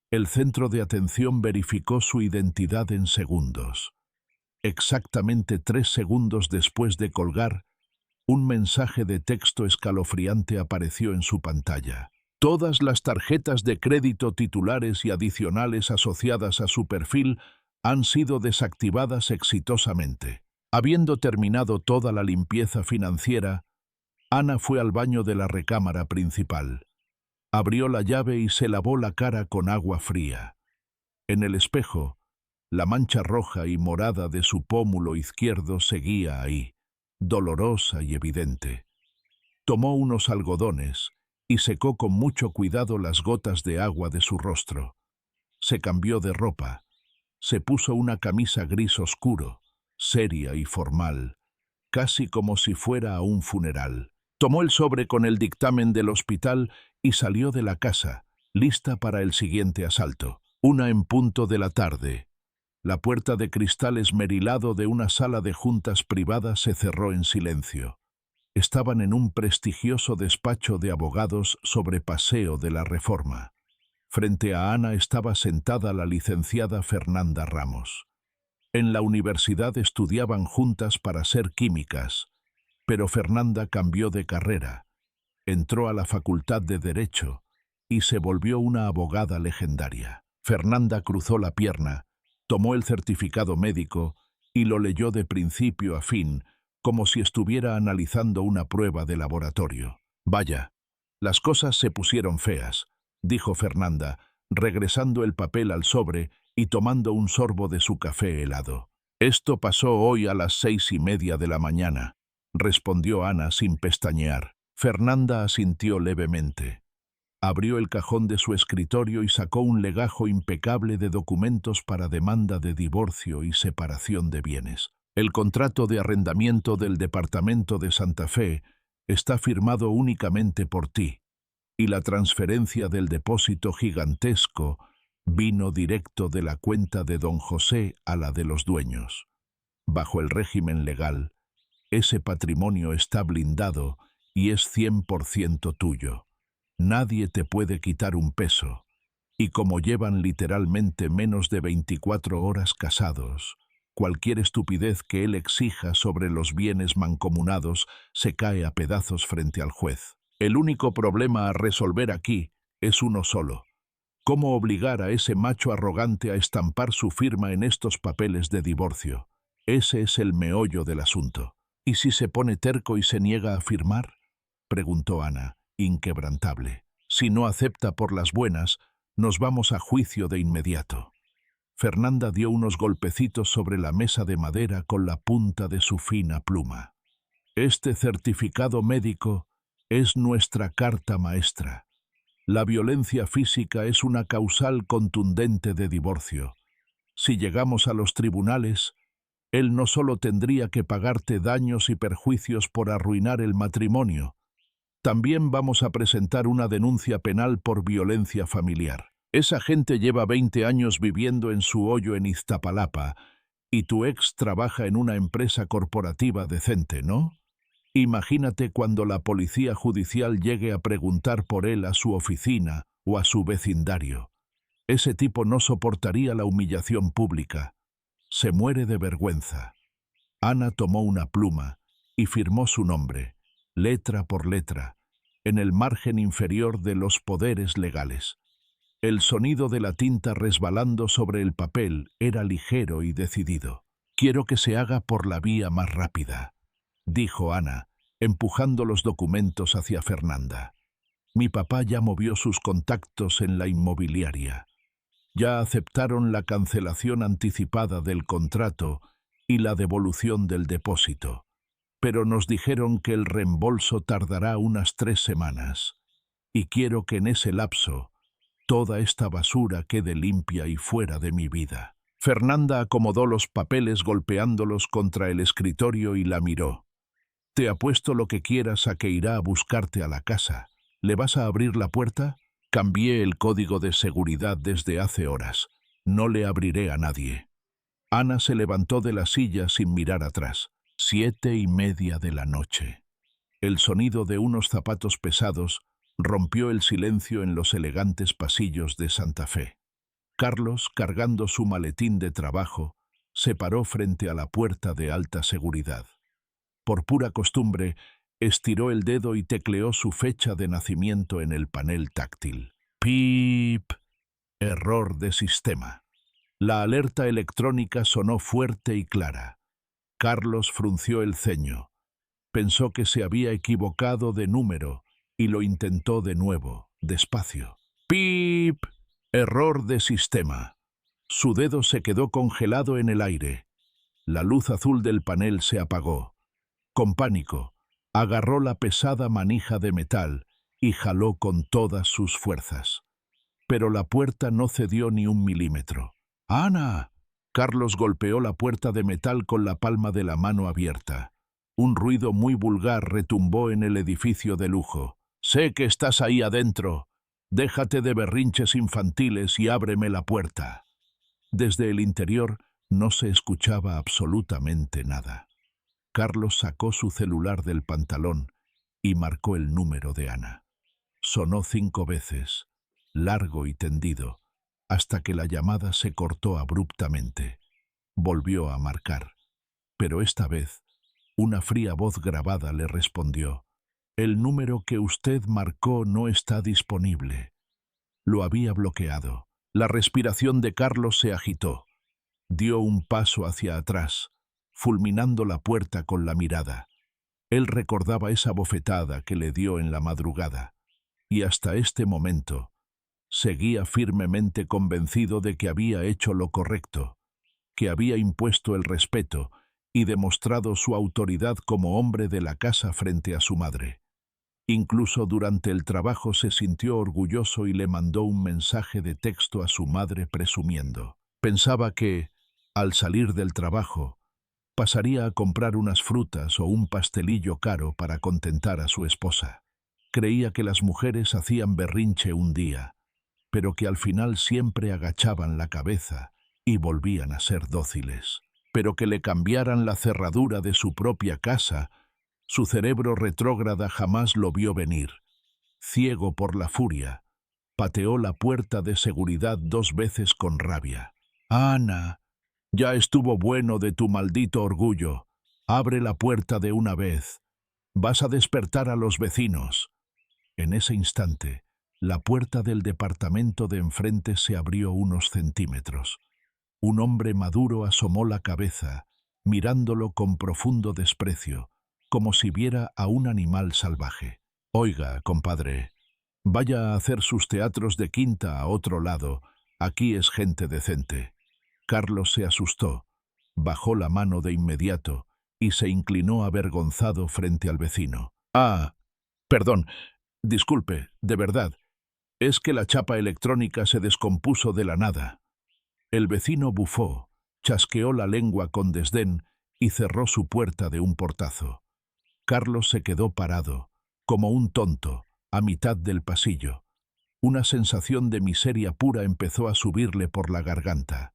Speaker 1: El centro de atención verificó su identidad en segundos. Exactamente 3 segundos después de colgar, un mensaje de texto escalofriante apareció en su pantalla. Todas las tarjetas de crédito titulares y adicionales asociadas a su perfil han sido desactivadas exitosamente. Habiendo terminado toda la limpieza financiera, Ana fue al baño de la recámara principal. Abrió la llave y se lavó la cara con agua fría. En el espejo, la mancha roja y morada de su pómulo izquierdo seguía ahí, dolorosa y evidente. Tomó unos algodones y secó con mucho cuidado las gotas de agua de su rostro. Se cambió de ropa. Se puso una camisa gris oscuro, seria y formal, casi como si fuera a un funeral. Tomó el sobre con el dictamen del hospital y salió de la casa, lista para el siguiente asalto. 1:00 p.m. La puerta de cristal esmerilado de una sala de juntas privada se cerró en silencio. Estaban en un prestigioso despacho de abogados sobre Paseo de la Reforma. Frente a Ana estaba sentada la licenciada Fernanda Ramos. En la universidad estudiaban juntas para ser químicas, pero Fernanda cambió de carrera, entró a la Facultad de Derecho y se volvió una abogada legendaria. Fernanda cruzó la pierna, tomó el certificado médico y lo leyó de principio a fin, como si estuviera analizando una prueba de laboratorio. Vaya, las cosas se pusieron feas, dijo Fernanda, regresando el papel al sobre y tomando un sorbo de su café helado. Esto pasó hoy a las 6:30 de la mañana, respondió Ana sin pestañear. Fernanda asintió levemente. Abrió el cajón de su escritorio y sacó un legajo impecable de documentos para demanda de divorcio y separación de bienes. El contrato de arrendamiento del departamento de Santa Fe está firmado únicamente por ti, y la transferencia del depósito gigantesco vino directo de la cuenta de don José a la de los dueños. Bajo el régimen legal, ese patrimonio está blindado y es 100% tuyo. Nadie te puede quitar un peso, y como llevan literalmente menos de 24 horas casados, cualquier estupidez que él exija sobre los bienes mancomunados se cae a pedazos frente al juez. El único problema a resolver aquí es uno solo: ¿cómo obligar a ese macho arrogante a estampar su firma en estos papeles de divorcio? Ese es el meollo del asunto. ¿Y si se pone terco y se niega a firmar? Preguntó Ana, inquebrantable. Si no acepta por las buenas, nos vamos a juicio de inmediato. Fernanda dio unos golpecitos sobre la mesa de madera con la punta de su fina pluma. Este certificado médico es nuestra carta maestra. La violencia física es una causal contundente de divorcio. Si llegamos a los tribunales, él no solo tendría que pagarte daños y perjuicios por arruinar el matrimonio, también vamos a presentar una denuncia penal por violencia familiar. Esa gente lleva 20 años viviendo en su hoyo en Iztapalapa y tu ex trabaja en una empresa corporativa decente, ¿no? Imagínate cuando la policía judicial llegue a preguntar por él a su oficina o a su vecindario. Ese tipo no soportaría la humillación pública. Se muere de vergüenza. Ana tomó una pluma y firmó su nombre, letra por letra, en el margen inferior de los poderes legales. El sonido de la tinta resbalando sobre el papel era ligero y decidido. «Quiero que se haga por la vía más rápida», dijo Ana, empujando los documentos hacia Fernanda. «Mi papá ya movió sus contactos en la inmobiliaria. Ya aceptaron la cancelación anticipada del contrato y la devolución del depósito. Pero nos dijeron que el reembolso tardará unas 3 semanas. Y quiero que en ese lapso toda esta basura quede limpia y fuera de mi vida». Fernanda acomodó los papeles golpeándolos contra el escritorio y la miró. «Te apuesto lo que quieras a que irá a buscarte a la casa. ¿Le vas a abrir la puerta? Cambié el código de seguridad desde hace horas. No le abriré a nadie». Ana se levantó de la silla sin mirar atrás. 7:30 de la noche. El sonido de unos zapatos pesados rompió el silencio en los elegantes pasillos de Santa Fe. Carlos, cargando su maletín de trabajo, se paró frente a la puerta de alta seguridad. Por pura costumbre, estiró el dedo y tecleó su fecha de nacimiento en el panel táctil. ¡Pip! Error de sistema. La alerta electrónica sonó fuerte y clara. Carlos frunció el ceño. Pensó que se había equivocado de número y lo intentó de nuevo, despacio. ¡Pip! Error de sistema. Su dedo se quedó congelado en el aire. La luz azul del panel se apagó. Con pánico, agarró la pesada manija de metal y jaló con todas sus fuerzas. Pero la puerta no cedió ni un milímetro. ¡Ana! Carlos golpeó la puerta de metal con la palma de la mano abierta. Un ruido muy vulgar retumbó en el edificio de lujo. «Sé que estás ahí adentro. Déjate de berrinches infantiles y ábreme la puerta». Desde el interior no se escuchaba absolutamente nada. Carlos sacó su celular del pantalón y marcó el número de Ana. Sonó 5 veces, largo y tendido, hasta que la llamada se cortó abruptamente. Volvió a marcar, pero esta vez una fría voz grabada le respondió: «El número que usted marcó no está disponible». Lo había bloqueado. La respiración de Carlos se agitó. Dio un paso hacia atrás, fulminando la puerta con la mirada. Él recordaba esa bofetada que le dio en la madrugada, y hasta este momento seguía firmemente convencido de que había hecho lo correcto, que había impuesto el respeto y demostrado su autoridad como hombre de la casa frente a su madre. Incluso durante el trabajo se sintió orgulloso y le mandó un mensaje de texto a su madre presumiendo. Pensaba que, al salir del trabajo, pasaría a comprar unas frutas o un pastelillo caro para contentar a su esposa. Creía que las mujeres hacían berrinche un día, pero que al final siempre agachaban la cabeza y volvían a ser dóciles. Pero que le cambiaran la cerradura de su propia casa, su cerebro retrógrada jamás lo vio venir. Ciego por la furia, pateó la puerta de seguridad 2 veces con rabia. «Ana, ya estuvo bueno de tu maldito orgullo. Abre la puerta de una vez. Vas a despertar a los vecinos». En ese instante, la puerta del departamento de enfrente se abrió unos centímetros. Un hombre maduro asomó la cabeza, mirándolo con profundo desprecio, como si viera a un animal salvaje. «Oiga, compadre, vaya a hacer sus teatros de quinta a otro lado. Aquí es gente decente». Carlos se asustó, bajó la mano de inmediato y se inclinó avergonzado frente al vecino. «Ah, perdón, disculpe, de verdad. Es que la chapa electrónica se descompuso de la nada». El vecino bufó, chasqueó la lengua con desdén y cerró su puerta de un portazo. Carlos se quedó parado, como un tonto, a mitad del pasillo. Una sensación de miseria pura empezó a subirle por la garganta.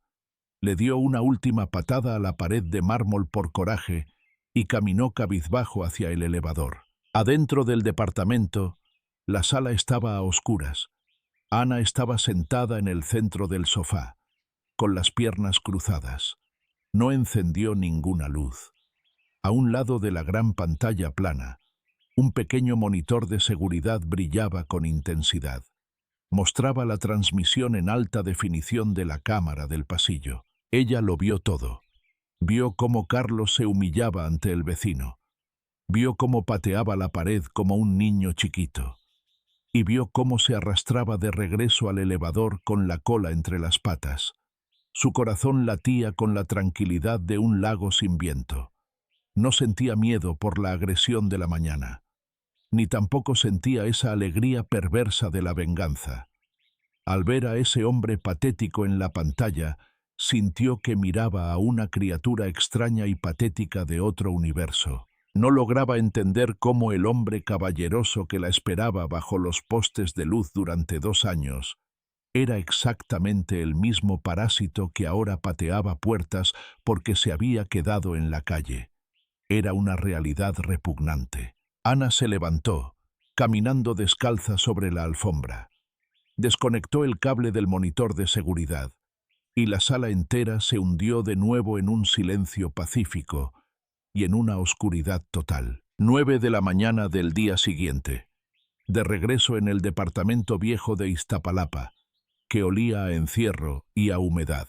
Speaker 1: Le dio una última patada a la pared de mármol por coraje y caminó cabizbajo hacia el elevador. Adentro del departamento, la sala estaba a oscuras. Ana estaba sentada en el centro del sofá, con las piernas cruzadas. No encendió ninguna luz. A un lado de la gran pantalla plana, un pequeño monitor de seguridad brillaba con intensidad. Mostraba la transmisión en alta definición de la cámara del pasillo. Ella lo vio todo. Vio cómo Carlos se humillaba ante el vecino. Vio cómo pateaba la pared como un niño chiquito. Y vio cómo se arrastraba de regreso al elevador con la cola entre las patas. Su corazón latía con la tranquilidad de un lago sin viento. No sentía miedo por la agresión de la mañana, ni tampoco sentía esa alegría perversa de la venganza. Al ver a ese hombre patético en la pantalla, sintió que miraba a una criatura extraña y patética de otro universo. No lograba entender cómo el hombre caballeroso que la esperaba bajo los postes de luz durante 2 años era exactamente el mismo parásito que ahora pateaba puertas porque se había quedado en la calle. Era una realidad repugnante. Ana se levantó, caminando descalza sobre la alfombra. Desconectó el cable del monitor de seguridad, y la sala entera se hundió de nuevo en un silencio pacífico y en una oscuridad total. 9 de la mañana del día siguiente, de regreso en el departamento viejo de Iztapalapa, que olía a encierro y a humedad.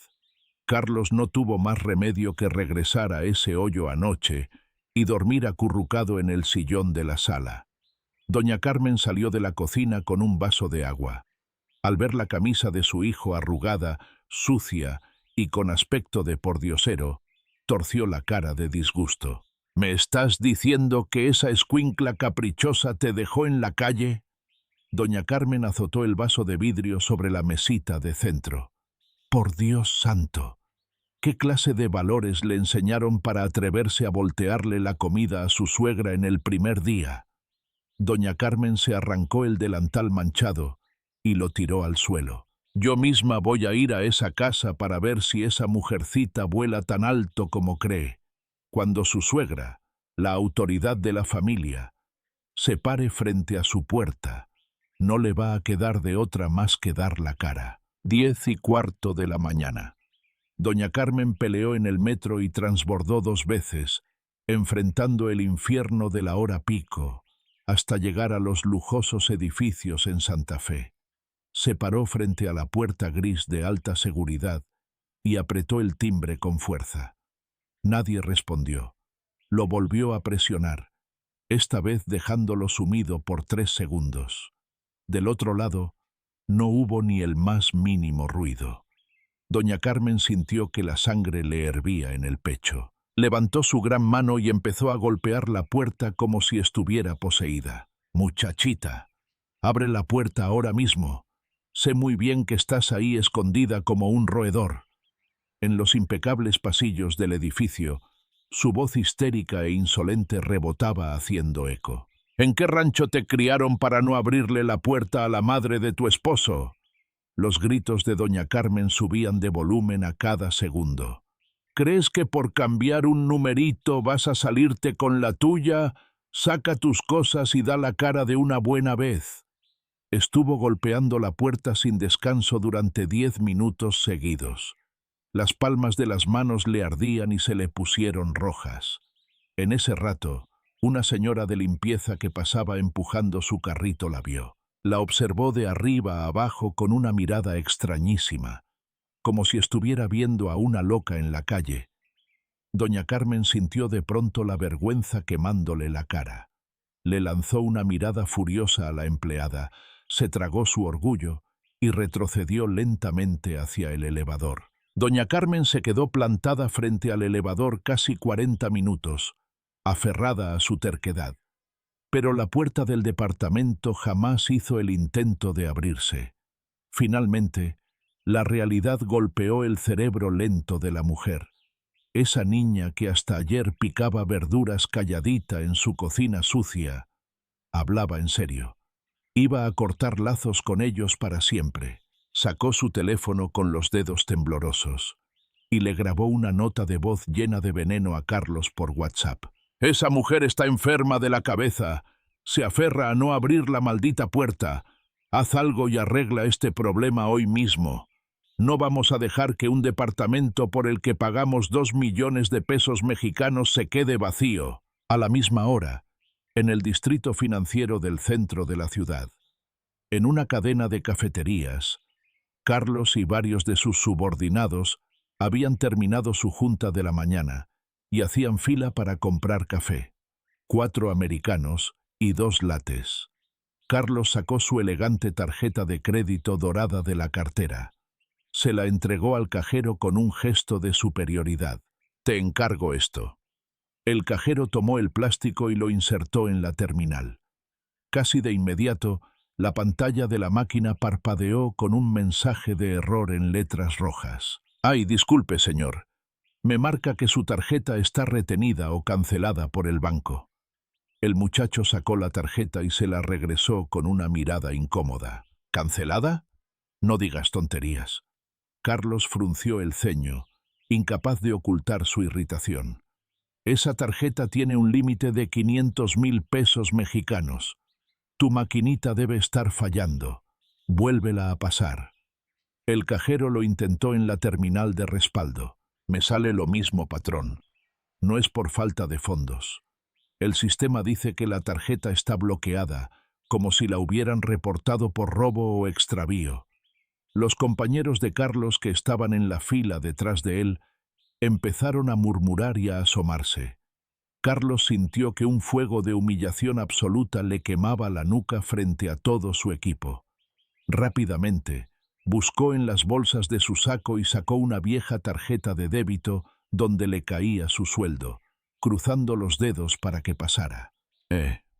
Speaker 1: Carlos no tuvo más remedio que regresar a ese hoyo anoche y dormir acurrucado en el sillón de la sala. Doña Carmen salió de la cocina con un vaso de agua. Al ver la camisa de su hijo arrugada, sucia y con aspecto de pordiosero, torció la cara de disgusto. «¿Me estás diciendo que esa escuincla caprichosa te dejó en la calle?» Doña Carmen azotó el vaso de vidrio sobre la mesita de centro. «Por Dios santo, ¿qué clase de valores le enseñaron para atreverse a voltearle la comida a su suegra en el primer día?» Doña Carmen se arrancó el delantal manchado y lo tiró al suelo. «Yo misma voy a ir a esa casa para ver si esa mujercita vuela tan alto como cree. Cuando su suegra, la autoridad de la familia, se pare frente a su puerta, no le va a quedar de otra más que dar la cara». 10:15 de la mañana. Doña Carmen peleó en el metro y transbordó 2 veces, enfrentando el infierno de la hora pico, hasta llegar a los lujosos edificios en Santa Fe. Se paró frente a la puerta gris de alta seguridad y apretó el timbre con fuerza. Nadie respondió. Lo volvió a presionar, esta vez dejándolo sumido por 3 segundos. Del otro lado, no hubo ni el más mínimo ruido. Doña Carmen sintió que la sangre le hervía en el pecho. Levantó su gran mano y empezó a golpear la puerta como si estuviera poseída. «Muchachita, abre la puerta ahora mismo. Sé muy bien que estás ahí escondida como un roedor». En los impecables pasillos del edificio, su voz histérica e insolente rebotaba haciendo eco. «¿En qué rancho te criaron para no abrirle la puerta a la madre de tu esposo?» Los gritos de doña Carmen subían de volumen a cada segundo. «¿Crees que por cambiar un numerito vas a salirte con la tuya? Saca tus cosas y da la cara de una buena vez». Estuvo golpeando la puerta sin descanso durante 10 minutos seguidos. Las palmas de las manos le ardían y se le pusieron rojas. En ese rato, una señora de limpieza que pasaba empujando su carrito la vio. La observó de arriba a abajo con una mirada extrañísima, como si estuviera viendo a una loca en la calle. Doña Carmen sintió de pronto la vergüenza quemándole la cara. Le lanzó una mirada furiosa a la empleada, se tragó su orgullo y retrocedió lentamente hacia el elevador. Doña Carmen se quedó plantada frente al elevador casi 40 minutos, aferrada a su terquedad. Pero la puerta del departamento jamás hizo el intento de abrirse. Finalmente, la realidad golpeó el cerebro lento de la mujer. Esa niña que hasta ayer picaba verduras calladita en su cocina sucia, hablaba en serio. Iba a cortar lazos con ellos para siempre. Sacó su teléfono con los dedos temblorosos y le grabó una nota de voz llena de veneno a Carlos por WhatsApp. «Esa mujer está enferma de la cabeza. Se aferra a no abrir la maldita puerta. Haz algo y arregla este problema hoy mismo. No vamos a dejar que un departamento por el que pagamos 2 millones de pesos mexicanos se quede vacío». A la misma hora, en el distrito financiero del centro de la ciudad, en una cadena de cafeterías, Carlos y varios de sus subordinados habían terminado su junta de la mañana y hacían fila para comprar café. 4 americanos y 2 lattes. Carlos sacó su elegante tarjeta de crédito dorada de la cartera. Se la entregó al cajero con un gesto de superioridad. «Te encargo esto». El cajero tomó el plástico y lo insertó en la terminal. Casi de inmediato, la pantalla de la máquina parpadeó con un mensaje de error en letras rojas. «Ay, disculpe, señor. Me marca que su tarjeta está retenida o cancelada por el banco». El muchacho sacó la tarjeta y se la regresó con una mirada incómoda. «¿Cancelada? No digas tonterías». Carlos frunció el ceño, incapaz de ocultar su irritación. «Esa tarjeta tiene un límite de 500,000 pesos mexicanos. Tu maquinita debe estar fallando. Vuélvela a pasar». El cajero lo intentó en la terminal de respaldo. «Me sale lo mismo, patrón. No es por falta de fondos. El sistema dice que la tarjeta está bloqueada, como si la hubieran reportado por robo o extravío». Los compañeros de Carlos que estaban en la fila detrás de él empezaron a murmurar y a asomarse. Carlos sintió que un fuego de humillación absoluta le quemaba la nuca frente a todo su equipo. Rápidamente, buscó en las bolsas de su saco y sacó una vieja tarjeta de débito donde le caía su sueldo, cruzando los dedos para que pasara.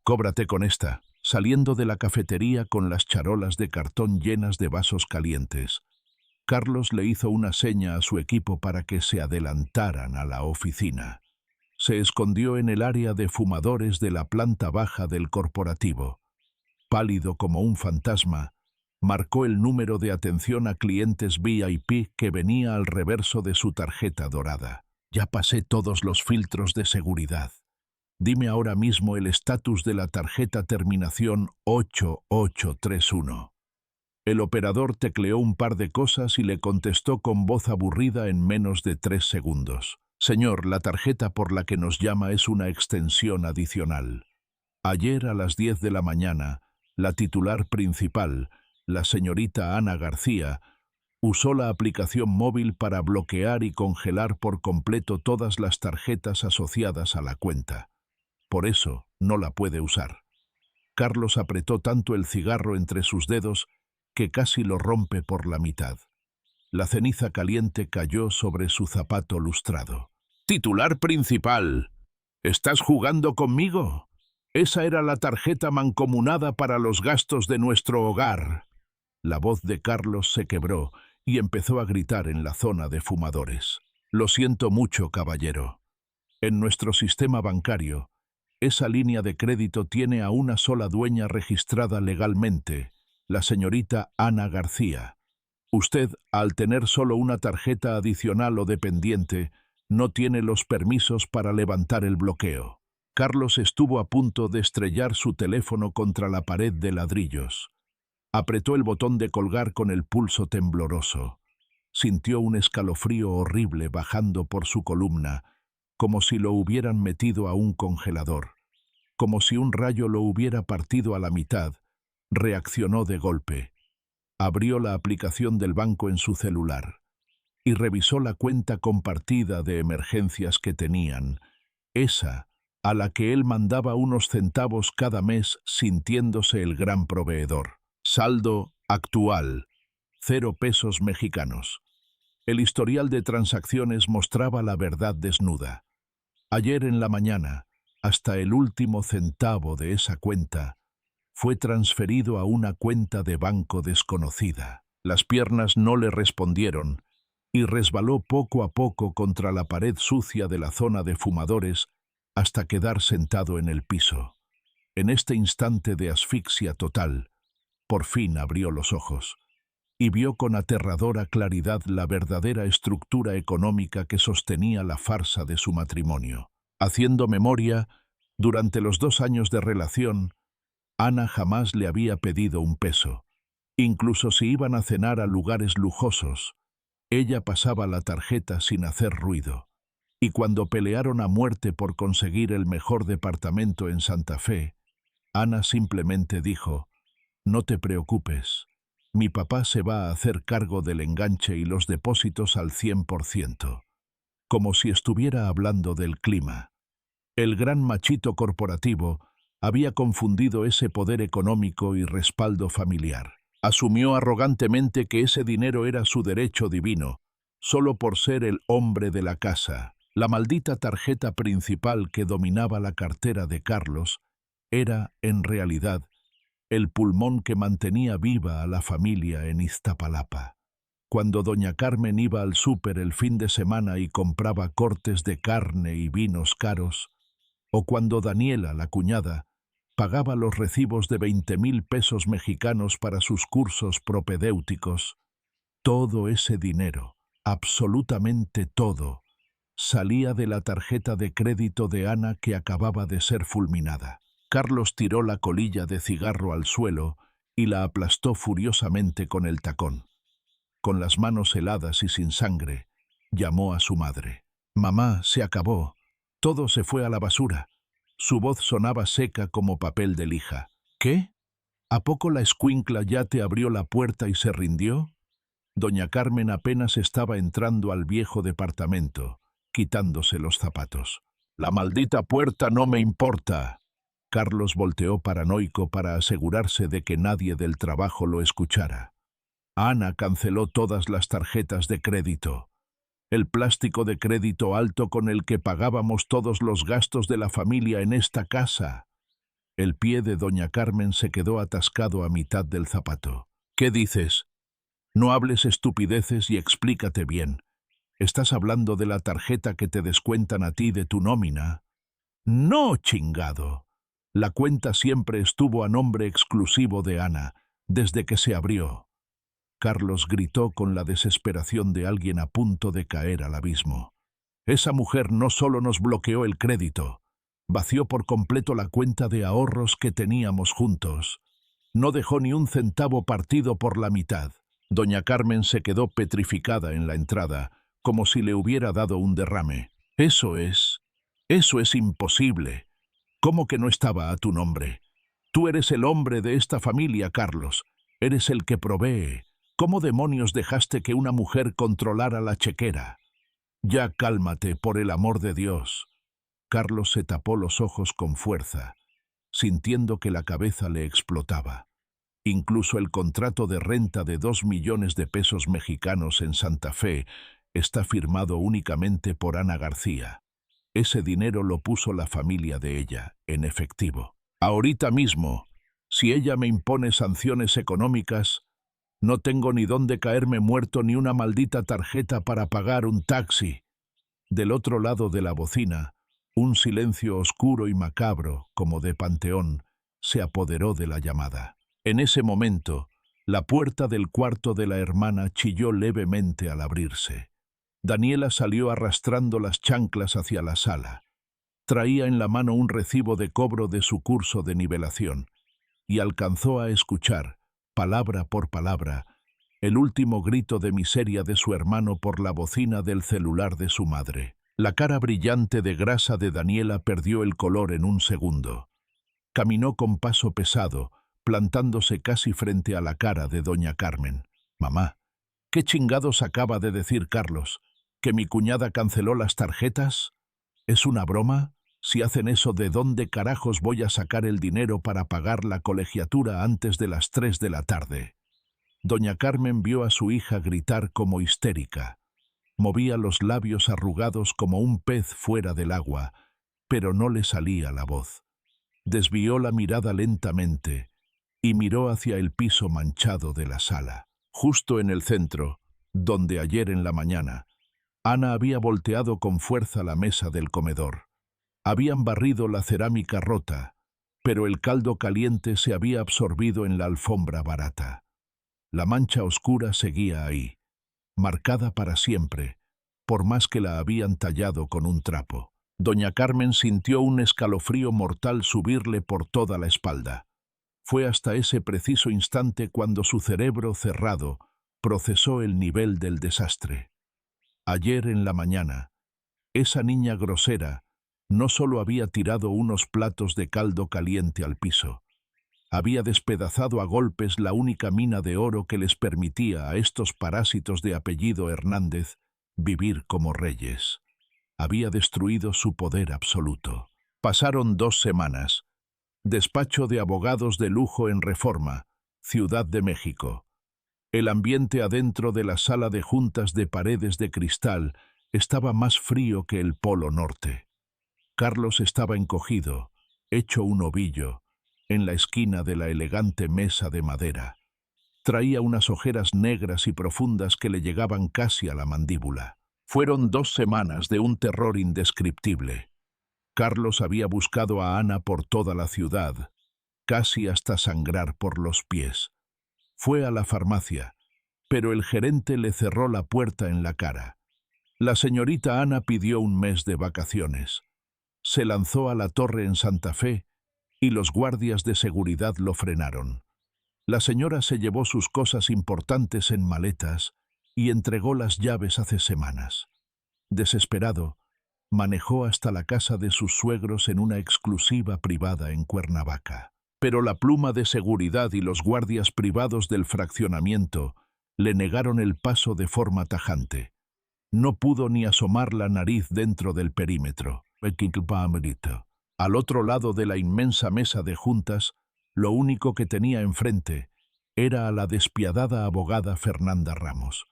Speaker 1: Cóbrate con esta», saliendo de la cafetería con las charolas de cartón llenas de vasos calientes. Carlos le hizo una seña a su equipo para que se adelantaran a la oficina. Se escondió en el área de fumadores de la planta baja del corporativo. Pálido como un fantasma, marcó el número de atención a clientes VIP que venía al reverso de su tarjeta dorada. «Ya pasé todos los filtros de seguridad. Dime ahora mismo el estatus de la tarjeta terminación 8831». El operador tecleó un par de cosas y le contestó con voz aburrida en menos de 3 segundos. «Señor, la tarjeta por la que nos llama es una extensión adicional. Ayer a las 10 de la mañana, la titular principal, la señorita Ana García, usó la aplicación móvil para bloquear y congelar por completo todas las tarjetas asociadas a la cuenta. Por eso no la puede usar». Carlos apretó tanto el cigarro entre sus dedos que casi lo rompe por la mitad. La ceniza caliente cayó sobre su zapato lustrado. «Titular principal, ¿estás jugando conmigo? Esa era la tarjeta mancomunada para los gastos de nuestro hogar». La voz de Carlos se quebró y empezó a gritar en la zona de fumadores. «Lo siento mucho, caballero. En nuestro sistema bancario, esa línea de crédito tiene a una sola dueña registrada legalmente, la señorita Ana García. Usted, al tener solo una tarjeta adicional o dependiente, no tiene los permisos para levantar el bloqueo». Carlos estuvo a punto de estrellar su teléfono contra la pared de ladrillos. Apretó el botón de colgar con el pulso tembloroso. Sintió un escalofrío horrible bajando por su columna, como si lo hubieran metido a un congelador, como si un rayo lo hubiera partido a la mitad. Reaccionó de golpe. Abrió la aplicación del banco en su celular. y revisó la cuenta compartida de emergencias que tenían, esa a la que él mandaba unos centavos cada mes sintiéndose el gran proveedor. Saldo actual, 0 pesos mexicanos. El historial de transacciones mostraba la verdad desnuda. Ayer en la mañana, hasta el último centavo de esa cuenta fue transferido a una cuenta de banco desconocida. Las piernas no le respondieron y resbaló poco a poco contra la pared sucia de la zona de fumadores hasta quedar sentado en el piso. En este instante de asfixia total, por fin abrió los ojos y vio con aterradora claridad la verdadera estructura económica que sostenía la farsa de su matrimonio. Haciendo memoria, durante los 2 años de relación, Ana jamás le había pedido un peso. Incluso si iban a cenar a lugares lujosos, ella pasaba la tarjeta sin hacer ruido. Y cuando pelearon a muerte por conseguir el mejor departamento en Santa Fe, Ana simplemente dijo: «No te preocupes, mi papá se va a hacer cargo del enganche y los depósitos al 100%, como si estuviera hablando del clima. El gran machito corporativo había confundido ese poder económico y respaldo familiar. Asumió arrogantemente que ese dinero era su derecho divino, solo por ser el hombre de la casa. La maldita tarjeta principal que dominaba la cartera de Carlos era, en realidad, el pulmón que mantenía viva a la familia en Iztapalapa. Cuando doña Carmen iba al súper el fin de semana y compraba cortes de carne y vinos caros, o cuando Daniela, la cuñada, pagaba los recibos de 20,000 pesos mexicanos para sus cursos propedéuticos, todo ese dinero, absolutamente todo, salía de la tarjeta de crédito de Ana que acababa de ser fulminada. Carlos tiró la colilla de cigarro al suelo y la aplastó furiosamente con el tacón. Con las manos heladas y sin sangre, llamó a su madre. «Mamá, se acabó. Todo se fue a la basura». Su voz sonaba seca como papel de lija. «¿Qué? ¿A poco la escuincla ya te abrió la puerta y se rindió?» Doña Carmen apenas estaba entrando al viejo departamento, quitándose los zapatos. «La maldita puerta no me importa». Carlos volteó paranoico para asegurarse de que nadie del trabajo lo escuchara. Ana canceló todas las tarjetas de crédito. El plástico de crédito alto con el que pagábamos todos los gastos de la familia en esta casa. El pie de doña Carmen se quedó atascado a mitad del zapato. «¿Qué dices? No hables estupideces y explícate bien. ¿Estás hablando de la tarjeta que te descuentan a ti de tu nómina?» «No, chingado. La cuenta siempre estuvo a nombre exclusivo de Ana, desde que se abrió». Carlos gritó con la desesperación de alguien a punto de caer al abismo. «Esa mujer no solo nos bloqueó el crédito, vació por completo la cuenta de ahorros que teníamos juntos. No dejó ni un centavo partido por la mitad». Doña Carmen se quedó petrificada en la entrada, como si le hubiera dado un derrame. Eso es imposible. ¿Cómo que no estaba a tu nombre? Tú eres el hombre de esta familia, Carlos. Eres el que provee. ¿Cómo demonios dejaste que una mujer controlara la chequera? Ya cálmate, por el amor de Dios». Carlos se tapó los ojos con fuerza, sintiendo que la cabeza le explotaba. Incluso el contrato de renta de 2 millones de pesos mexicanos en Santa Fe está firmado únicamente por Ana García. Ese dinero lo puso la familia de ella, en efectivo. Ahorita mismo, si ella me impone sanciones económicas, no tengo ni dónde caerme muerto ni una maldita tarjeta para pagar un taxi. Del otro lado de la bocina, un silencio oscuro y macabro, como de panteón, se apoderó de la llamada. En ese momento, la puerta del cuarto de la hermana chilló levemente al abrirse. Daniela salió arrastrando las chanclas hacia la sala. Traía en la mano un recibo de cobro de su curso de nivelación y alcanzó a escuchar, palabra por palabra, el último grito de miseria de su hermano por la bocina del celular de su madre. La cara brillante de grasa de Daniela perdió el color en un segundo. Caminó con paso pesado, plantándose casi frente a la cara de doña Carmen. «Mamá, ¿Qué chingados acaba de decir Carlos? ¿Que mi cuñada canceló las tarjetas? ¿Es una broma? Si hacen eso, ¿de dónde carajos voy a sacar el dinero para pagar la colegiatura antes de las 3 de la tarde? Doña Carmen vio a su hija gritar como histérica. Movía los labios arrugados como un pez fuera del agua, pero no le salía la voz. Desvió la mirada lentamente y miró hacia el piso manchado de la sala. Justo en el centro, donde ayer en la mañana, Ana había volteado con fuerza la mesa del comedor. Habían barrido la cerámica rota, pero el caldo caliente se había absorbido en la alfombra barata. La mancha oscura seguía ahí, marcada para siempre, por más que la habían tallado con un trapo. Doña Carmen sintió un escalofrío mortal subirle por toda la espalda. Fue hasta ese preciso instante cuando su cerebro cerrado procesó el nivel del desastre. Ayer en la mañana, esa niña grosera no solo había tirado unos platos de caldo caliente al piso, había despedazado a golpes la única mina de oro que les permitía a estos parásitos de apellido Hernández vivir como reyes. Había destruido su poder absoluto. Pasaron 2 semanas. Despacho de abogados de lujo en Reforma, Ciudad de México. El ambiente adentro de la sala de juntas de paredes de cristal estaba más frío que el Polo Norte. Carlos estaba encogido, hecho un ovillo, en la esquina de la elegante mesa de madera. Traía unas ojeras negras y profundas que le llegaban casi a la mandíbula. Fueron 2 semanas de un terror indescriptible. Carlos había buscado a Ana por toda la ciudad, casi hasta sangrar por los pies. Fue a la farmacia, pero el gerente le cerró la puerta en la cara. La señorita Ana pidió un mes de vacaciones. Se lanzó a la torre en Santa Fe y los guardias de seguridad lo frenaron. La señora se llevó sus cosas importantes en maletas y entregó las llaves hace semanas. Desesperado, manejó hasta la casa de sus suegros en una exclusiva privada en Cuernavaca. Pero la pluma de seguridad y los guardias privados del fraccionamiento le negaron el paso de forma tajante. No pudo ni asomar la nariz dentro del perímetro. Al otro lado de la inmensa mesa de juntas, lo único que tenía enfrente era a la despiadada abogada Fernanda Ramos,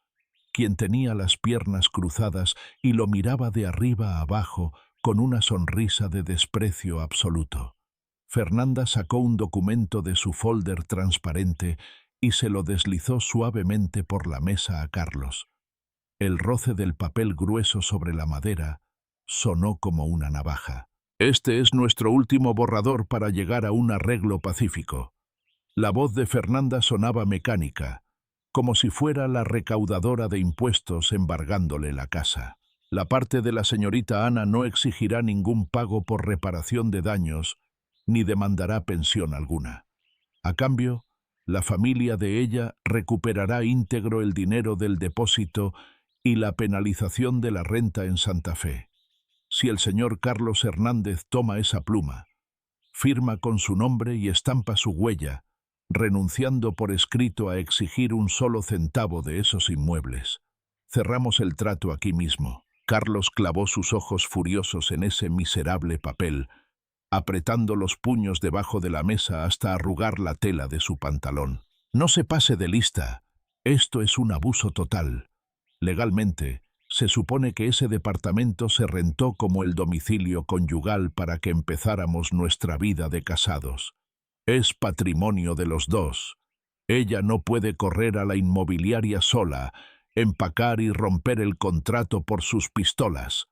Speaker 1: quien tenía las piernas cruzadas y lo miraba de arriba a abajo con una sonrisa de desprecio absoluto. Fernanda sacó un documento de su folder transparente y se lo deslizó suavemente por la mesa a Carlos. El roce del papel grueso sobre la madera sonó como una navaja. Este es nuestro último borrador para llegar a un arreglo pacífico. La voz de Fernanda sonaba mecánica, como si fuera la recaudadora de impuestos embargándole la casa. La parte de la señorita Ana no exigirá ningún pago por reparación de daños, ni demandará pensión alguna. A cambio, la familia de ella recuperará íntegro el dinero del depósito y la penalización de la renta en Santa Fe. Si el señor Carlos Hernández toma esa pluma, firma con su nombre y estampa su huella, renunciando por escrito a exigir un solo centavo de esos inmuebles. Cerramos el trato aquí mismo. Carlos clavó sus ojos furiosos en ese miserable papel, apretando los puños debajo de la mesa hasta arrugar la tela de su pantalón. No se pase de lista. Esto es un abuso total. Legalmente, se supone que ese departamento se rentó como el domicilio conyugal para que empezáramos nuestra vida de casados. Es patrimonio de los dos. Ella no puede correr a la inmobiliaria sola, empacar y romper el contrato por sus pistolas.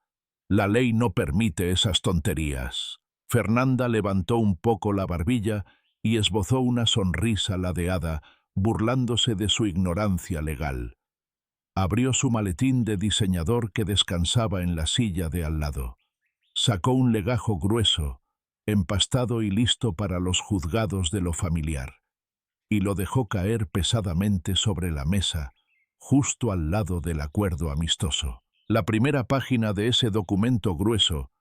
Speaker 1: La ley no permite esas tonterías. Fernanda levantó un poco la barbilla y esbozó una sonrisa ladeada, burlándose de su ignorancia legal. Abrió su maletín de diseñador que descansaba en la silla de al lado. Sacó un legajo grueso, empastado y listo para los juzgados de lo familiar, y lo dejó caer pesadamente sobre la mesa, justo al lado del acuerdo amistoso. La primera página de ese documento grueso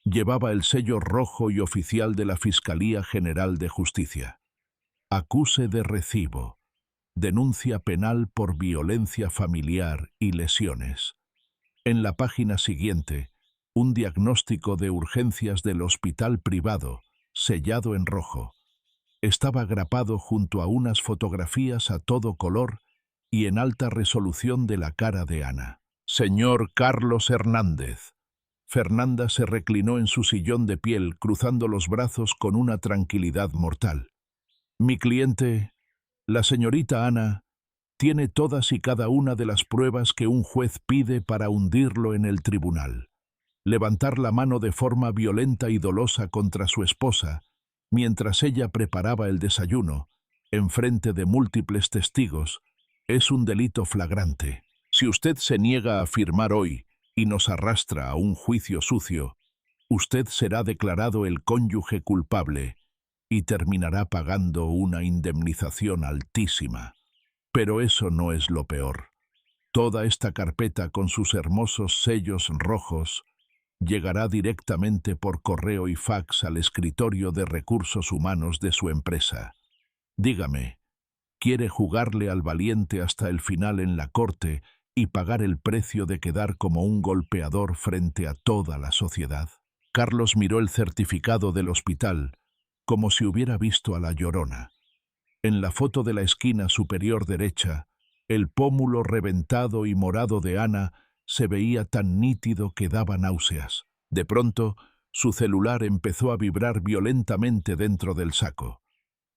Speaker 1: llevaba el sello rojo y oficial de la Fiscalía General de Justicia. Acuse de recibo. denuncia penal por violencia familiar y lesiones. En la página siguiente, un diagnóstico de urgencias del hospital privado, sellado en rojo. Estaba grapado junto a unas fotografías a todo color y en alta resolución de la cara de Ana. Señor Carlos Hernández. Fernanda se reclinó en su sillón de piel, cruzando los brazos con una tranquilidad mortal. Mi cliente, la señorita Ana, tiene todas y cada una de las pruebas que un juez pide para hundirlo en el tribunal. Levantar la mano de forma violenta y dolosa contra su esposa, mientras ella preparaba el desayuno, en frente de múltiples testigos, es un delito flagrante. Si usted se niega a firmar hoy y nos arrastra a un juicio sucio, usted será declarado el cónyuge culpable y terminará pagando una indemnización altísima. Pero eso no es lo peor. Toda esta carpeta con sus hermosos sellos rojos llegará directamente por correo y fax al escritorio de recursos humanos de su empresa. Dígame, ¿quiere jugarle al valiente hasta el final en la corte y pagar el precio de quedar como un golpeador frente a toda la sociedad? Carlos miró el certificado del hospital como si hubiera visto a la Llorona. En la foto de la esquina superior derecha, el pómulo reventado y morado de Ana se veía tan nítido que daba náuseas. De pronto, su celular empezó a vibrar violentamente dentro del saco.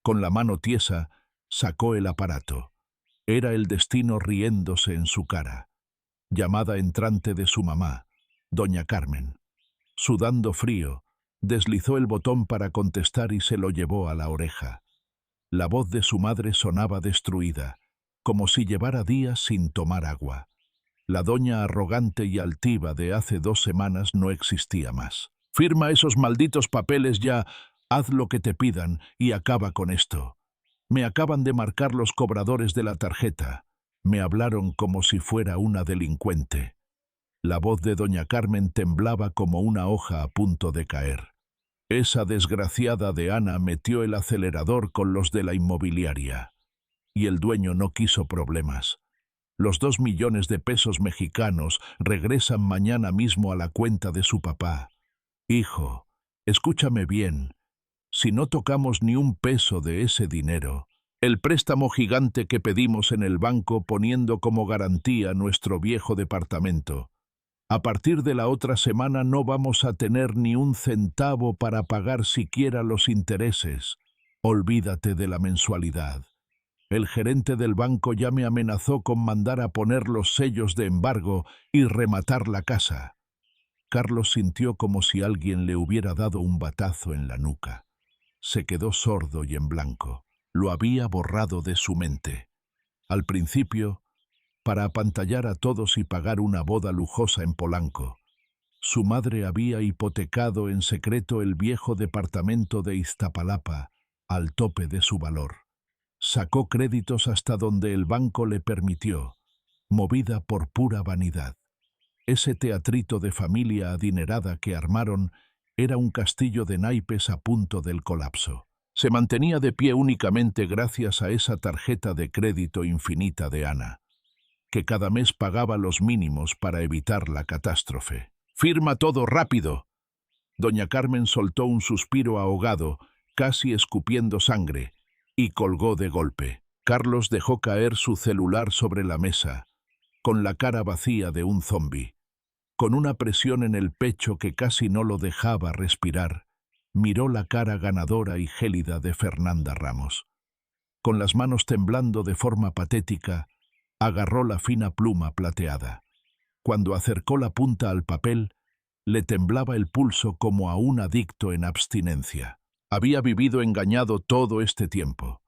Speaker 1: Con la mano tiesa, sacó el aparato. Era el destino riéndose en su cara. Llamada entrante de su mamá, doña Carmen. Sudando frío, deslizó el botón para contestar y se lo llevó a la oreja. La voz de su madre sonaba destruida, como si llevara días sin tomar agua. La doña arrogante y altiva de hace 2 semanas no existía más. Firma esos malditos papeles ya, haz lo que te pidan y acaba con esto. Me acaban de marcar los cobradores de la tarjeta. Me hablaron como si fuera una delincuente. La voz de doña Carmen temblaba como una hoja a punto de caer. Esa desgraciada de Ana metió el acelerador con los de la inmobiliaria. Y el dueño no quiso problemas. Los 2 millones de pesos mexicanos regresan mañana mismo a la cuenta de su papá. Hijo, escúchame bien. Si no tocamos ni un peso de ese dinero, el préstamo gigante que pedimos en el banco poniendo como garantía nuestro viejo departamento, a partir de la otra semana no vamos a tener ni un centavo para pagar siquiera los intereses. Olvídate de la mensualidad. El gerente del banco ya me amenazó con mandar a poner los sellos de embargo y rematar la casa. Carlos sintió como si alguien le hubiera dado un batazo en la nuca. Se quedó sordo y en blanco. Lo había borrado de su mente. Al principio, para apantallar a todos y pagar una boda lujosa en Polanco, su madre había hipotecado en secreto el viejo departamento de Iztapalapa al tope de su valor. Sacó créditos hasta donde el banco le permitió, movida por pura vanidad. Ese teatrito de familia adinerada que armaron era un castillo de naipes a punto del colapso. Se mantenía de pie únicamente gracias a esa tarjeta de crédito infinita de Ana, que cada mes pagaba los mínimos para evitar la catástrofe. «¡Firma todo rápido!». Doña Carmen soltó un suspiro ahogado, casi escupiendo sangre, y colgó de golpe. Carlos dejó caer su celular sobre la mesa, con la cara vacía de un zombi. Con una presión en el pecho que casi no lo dejaba respirar, miró la cara ganadora y gélida de Fernanda Ramos. Con las manos temblando de forma patética, agarró la fina pluma plateada. Cuando acercó la punta al papel, le temblaba el pulso como a un adicto en abstinencia. Había vivido engañado todo este tiempo.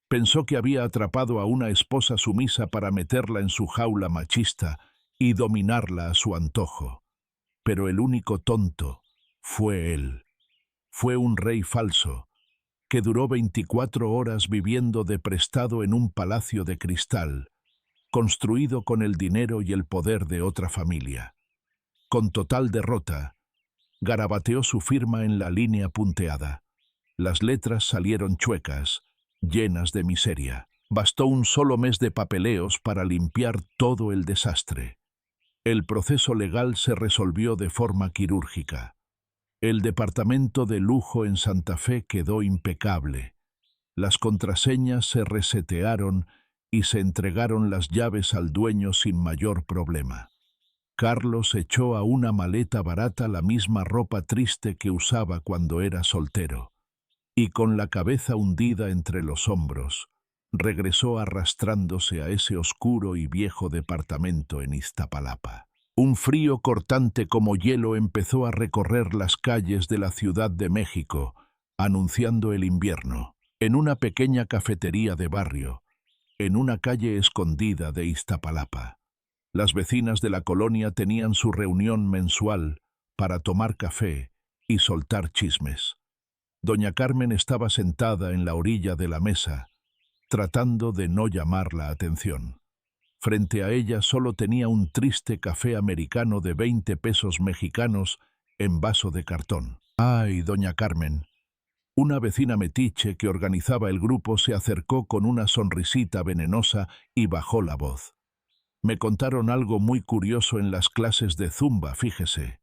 Speaker 1: Pensó que había atrapado a una esposa sumisa para meterla en su jaula machista y dominarla a su antojo. Pero el único tonto fue él. Fue un rey falso, que duró 24 horas viviendo de prestado en un palacio de cristal, construido con el dinero y el poder de otra familia. Con total derrota, garabateó su firma en la línea punteada. Las letras salieron chuecas, llenas de miseria. Bastó un solo mes de papeleos para limpiar todo el desastre. El proceso legal se resolvió de forma quirúrgica. El departamento de lujo en Santa Fe quedó impecable. Las contraseñas se resetearon y se entregaron las llaves al dueño sin mayor problema. Carlos echó a una maleta barata la misma ropa triste que usaba cuando era soltero, y con la cabeza hundida entre los hombros, regresó arrastrándose a ese oscuro y viejo departamento en Iztapalapa. Un frío cortante como hielo empezó a recorrer las calles de la Ciudad de México, anunciando el invierno. En una pequeña cafetería de barrio, en una calle escondida de Iztapalapa, las vecinas de la colonia tenían su reunión mensual para tomar café y soltar chismes. Doña Carmen estaba sentada en la orilla de la mesa, tratando de no llamar la atención. Frente a ella solo tenía un triste café americano de 20 pesos mexicanos en vaso de cartón. ¡Ay, doña Carmen! Una vecina metiche que organizaba el grupo se acercó con una sonrisita venenosa y bajó la voz. Me contaron algo muy curioso en las clases de zumba, fíjese,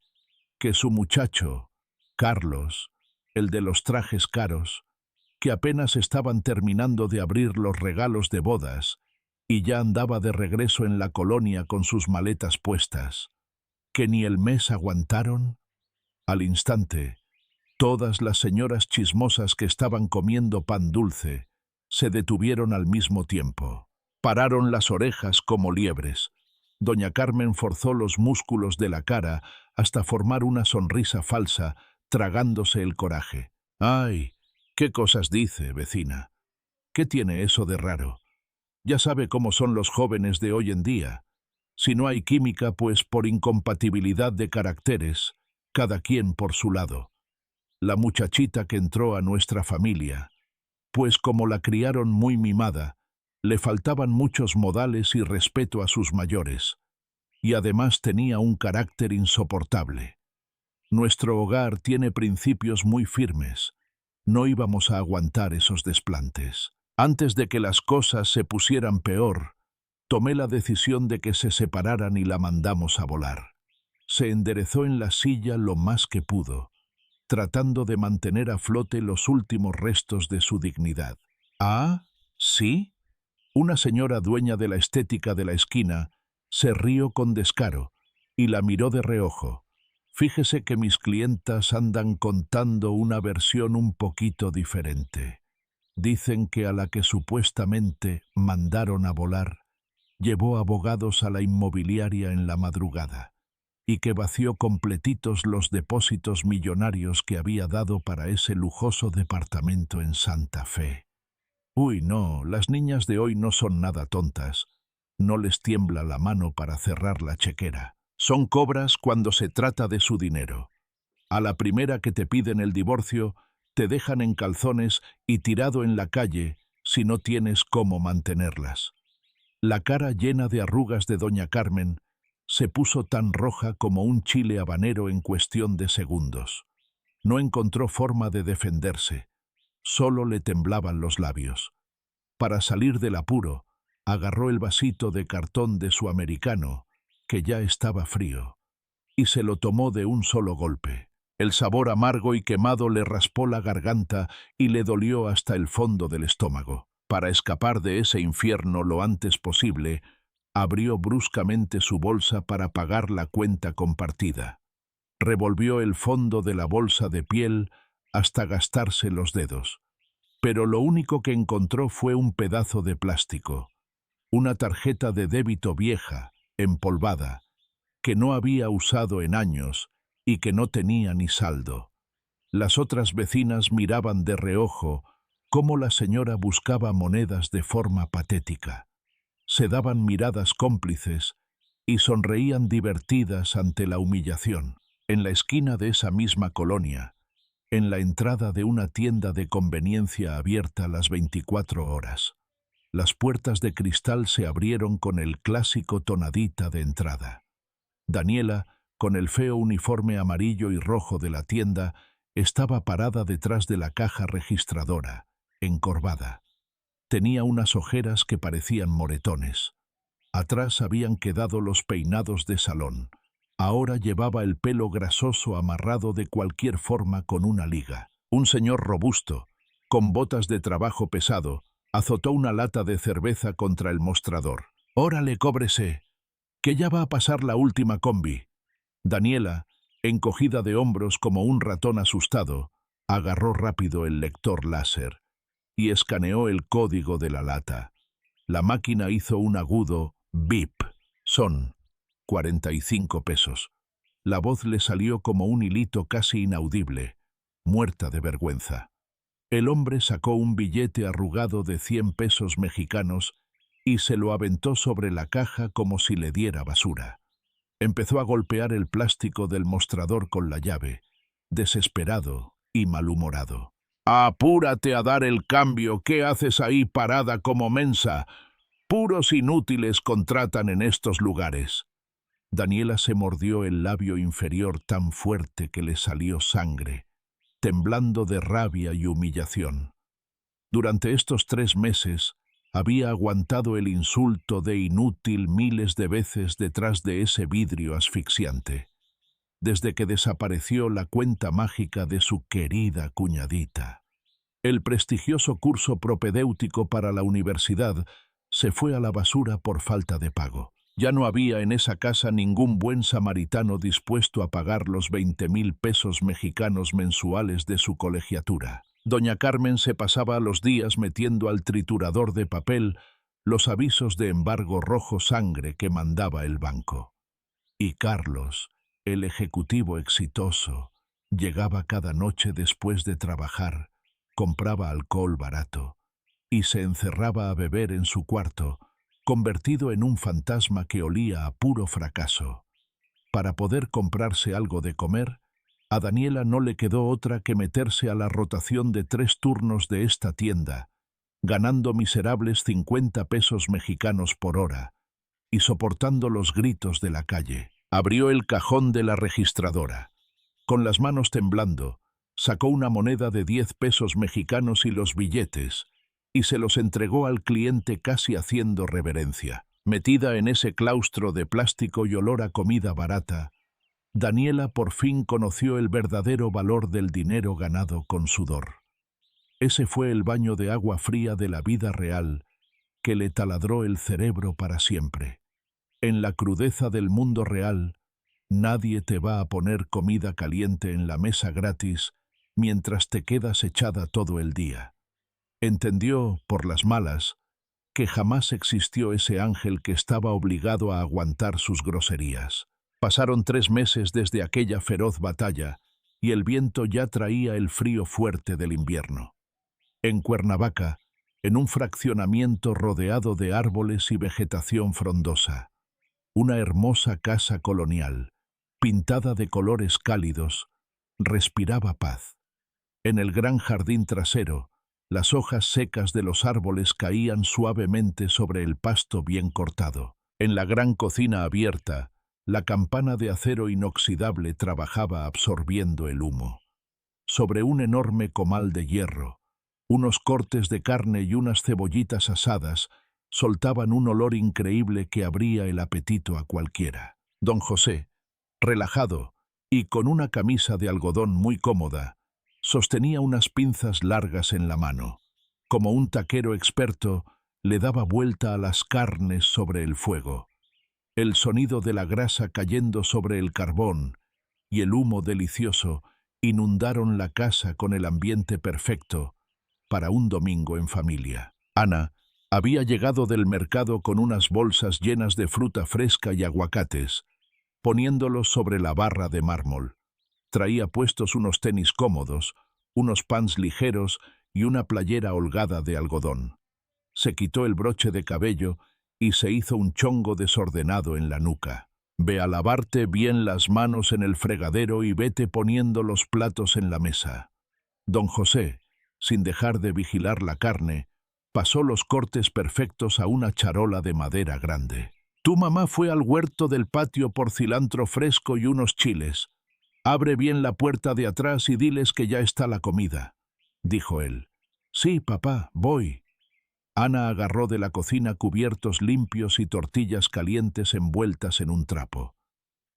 Speaker 1: que su muchacho, Carlos, el de los trajes caros, que apenas estaban terminando de abrir los regalos de bodas y ya andaba de regreso en la colonia con sus maletas puestas, que ni el mes aguantaron. Al instante, todas las señoras chismosas que estaban comiendo pan dulce se detuvieron al mismo tiempo. Pararon las orejas como liebres. Doña Carmen forzó los músculos de la cara hasta formar una sonrisa falsa, tragándose el coraje. ¡Ay! ¿Qué cosas dice, vecina? ¿Qué tiene eso de raro? Ya sabe cómo son los jóvenes de hoy en día. Si no hay química, pues por incompatibilidad de caracteres, cada quien por su lado. La muchachita que entró a nuestra familia, pues como la criaron muy mimada, le faltaban muchos modales y respeto a sus mayores, y además tenía un carácter insoportable. Nuestro hogar tiene principios muy firmes. No íbamos a aguantar esos desplantes. Antes de que las cosas se pusieran peor, tomé la decisión de que se separaran y la mandamos a volar. Se enderezó en la silla lo más que pudo, tratando de mantener a flote los últimos restos de su dignidad. «¿Ah, sí?» Una señora dueña de la estética de la esquina se rió con descaro y la miró de reojo. «Fíjese que mis clientas andan contando una versión un poquito diferente. Dicen que a la que supuestamente mandaron a volar, llevó abogados a la inmobiliaria en la madrugada y que vació completitos los depósitos millonarios que había dado para ese lujoso departamento en Santa Fe. Uy, no, las niñas de hoy no son nada tontas. No les tiembla la mano para cerrar la chequera. Son cobras cuando se trata de su dinero. A la primera que te piden el divorcio, te dejan en calzones y tirado en la calle si no tienes cómo mantenerlas». La cara llena de arrugas de doña Carmen se puso tan roja como un chile habanero en cuestión de segundos. No encontró forma de defenderse. Solo le temblaban los labios. Para salir del apuro, agarró el vasito de cartón de su americano, que ya estaba frío, y se lo tomó de un solo golpe. El sabor amargo y quemado le raspó la garganta y le dolió hasta el fondo del estómago. Para escapar de ese infierno lo antes posible, abrió bruscamente su bolsa para pagar la cuenta compartida. Revolvió el fondo de la bolsa de piel hasta gastarse los dedos. Pero lo único que encontró fue un pedazo de plástico, una tarjeta de débito vieja, empolvada, que no había usado en años y que no tenía ni saldo. Las otras vecinas miraban de reojo cómo la señora buscaba monedas de forma patética. Se daban miradas cómplices y sonreían divertidas ante la humillación. En la esquina de esa misma colonia, en la entrada de una tienda de conveniencia abierta las 24 horas, las puertas de cristal se abrieron con el clásico tonadita de entrada. Daniela, con el feo uniforme amarillo y rojo de la tienda, estaba parada detrás de la caja registradora, encorvada. Tenía unas ojeras que parecían moretones. Atrás habían quedado los peinados de salón. Ahora llevaba el pelo grasoso amarrado de cualquier forma con una liga. Un señor robusto, con botas de trabajo pesado, azotó una lata de cerveza contra el mostrador. «Órale, cóbrese, que ya va a pasar la última combi». Daniela, encogida de hombros como un ratón asustado, agarró rápido el lector láser y escaneó el código de la lata. La máquina hizo un agudo bip. Son 45 pesos. La voz le salió como un hilito casi inaudible, muerta de vergüenza. El hombre sacó un billete arrugado de 100 pesos mexicanos y se lo aventó sobre la caja como si le diera basura. Empezó a golpear el plástico del mostrador con la llave, desesperado y malhumorado. «Apúrate a dar el cambio, ¿qué haces ahí parada como mensa? Puros inútiles contratan en estos lugares». Daniela se mordió el labio inferior tan fuerte que le salió sangre, temblando de rabia y humillación. Durante estos 3 meses había aguantado el insulto de inútil miles de veces detrás de ese vidrio asfixiante, desde que desapareció la cuenta mágica de su querida cuñadita. El prestigioso curso propedéutico para la universidad se fue a la basura por falta de pago. Ya no había en esa casa ningún buen samaritano dispuesto a pagar los 20,000 pesos mexicanos mensuales de su colegiatura. Doña Carmen se pasaba los días metiendo al triturador de papel los avisos de embargo rojo sangre que mandaba el banco. Y Carlos, el ejecutivo exitoso, llegaba cada noche después de trabajar, compraba alcohol barato y se encerraba a beber en su cuarto, convertido en un fantasma que olía a puro fracaso. Para poder comprarse algo de comer, a Daniela no le quedó otra que meterse a la rotación de 3 turnos de esta tienda, ganando miserables 50 pesos mexicanos por hora y soportando los gritos de la calle. Abrió el cajón de la registradora. Con las manos temblando, sacó una moneda de 10 pesos mexicanos y los billetes, y se los entregó al cliente casi haciendo reverencia. Metida en ese claustro de plástico y olor a comida barata, Daniela por fin conoció el verdadero valor del dinero ganado con sudor. Ese fue el baño de agua fría de la vida real que le taladró el cerebro para siempre. En la crudeza del mundo real, nadie te va a poner comida caliente en la mesa gratis mientras te quedas echada todo el día. Entendió, por las malas, que jamás existió ese ángel que estaba obligado a aguantar sus groserías. Pasaron 3 meses desde aquella feroz batalla y el viento ya traía el frío fuerte del invierno. En Cuernavaca, en un fraccionamiento rodeado de árboles y vegetación frondosa, una hermosa casa colonial, pintada de colores cálidos, respiraba paz. En el gran jardín trasero, las hojas secas de los árboles caían suavemente sobre el pasto bien cortado. En la gran cocina abierta, la campana de acero inoxidable trabajaba absorbiendo el humo. Sobre un enorme comal de hierro, unos cortes de carne y unas cebollitas asadas soltaban un olor increíble que abría el apetito a cualquiera. Don José, relajado y con una camisa de algodón muy cómoda, sostenía unas pinzas largas en la mano. Como un taquero experto, le daba vuelta a las carnes sobre el fuego. El sonido de la grasa cayendo sobre el carbón y el humo delicioso inundaron la casa con el ambiente perfecto para un domingo en familia. Ana había llegado del mercado con unas bolsas llenas de fruta fresca y aguacates, poniéndolos sobre la barra de mármol. Traía puestos unos tenis cómodos, unos pants ligeros y una playera holgada de algodón. Se quitó el broche de cabello y se hizo un chongo desordenado en la nuca. «Ve a lavarte bien las manos en el fregadero y vete poniendo los platos en la mesa». Don José, sin dejar de vigilar la carne, pasó los cortes perfectos a una charola de madera grande. «Tu mamá fue al huerto del patio por cilantro fresco y unos chiles. Abre bien la puerta de atrás y diles que ya está la comida», dijo él. «Sí, papá, voy». Ana agarró de la cocina cubiertos limpios y tortillas calientes envueltas en un trapo.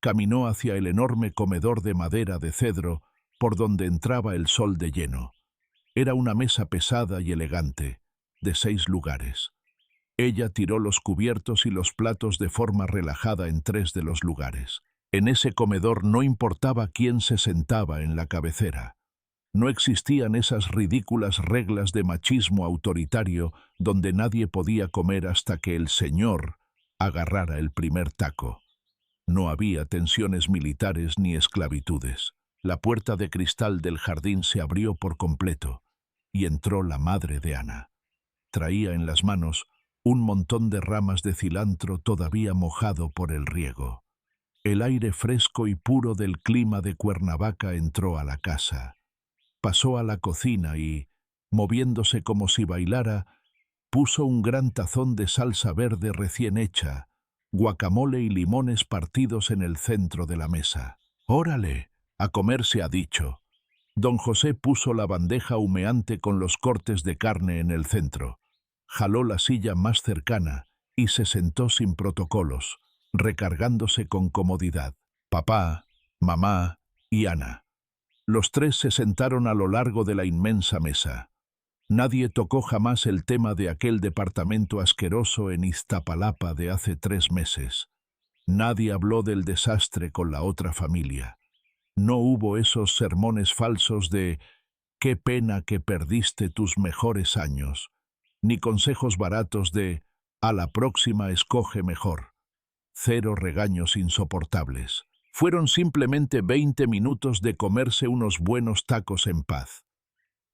Speaker 1: Caminó hacia el enorme comedor de madera de cedro por donde entraba el sol de lleno. Era una mesa pesada y elegante, de 6 lugares. Ella tiró los cubiertos y los platos de forma relajada en 3 de los lugares. En ese comedor no importaba quién se sentaba en la cabecera. No existían esas ridículas reglas de machismo autoritario donde nadie podía comer hasta que el señor agarrara el primer taco. No había tensiones militares ni esclavitudes. La puerta de cristal del jardín se abrió por completo y entró la madre de Ana. Traía en las manos un montón de ramas de cilantro todavía mojado por el riego. El aire fresco y puro del clima de Cuernavaca entró a la casa. Pasó a la cocina y, moviéndose como si bailara, puso un gran tazón de salsa verde recién hecha, guacamole y limones partidos en el centro de la mesa. «Órale, a comer se ha dicho». Don José puso la bandeja humeante con los cortes de carne en el centro. Jaló la silla más cercana y se sentó sin protocolos, recargándose con comodidad. Papá, mamá y Ana. Los 3 se sentaron a lo largo de la inmensa mesa. Nadie tocó jamás el tema de aquel departamento asqueroso en Iztapalapa de hace 3 meses. Nadie habló del desastre con la otra familia. No hubo esos sermones falsos de «qué pena que perdiste tus mejores años», ni consejos baratos de «a la próxima escoge mejor». 0 regaños insoportables. Fueron simplemente 20 minutos de comerse unos buenos tacos en paz.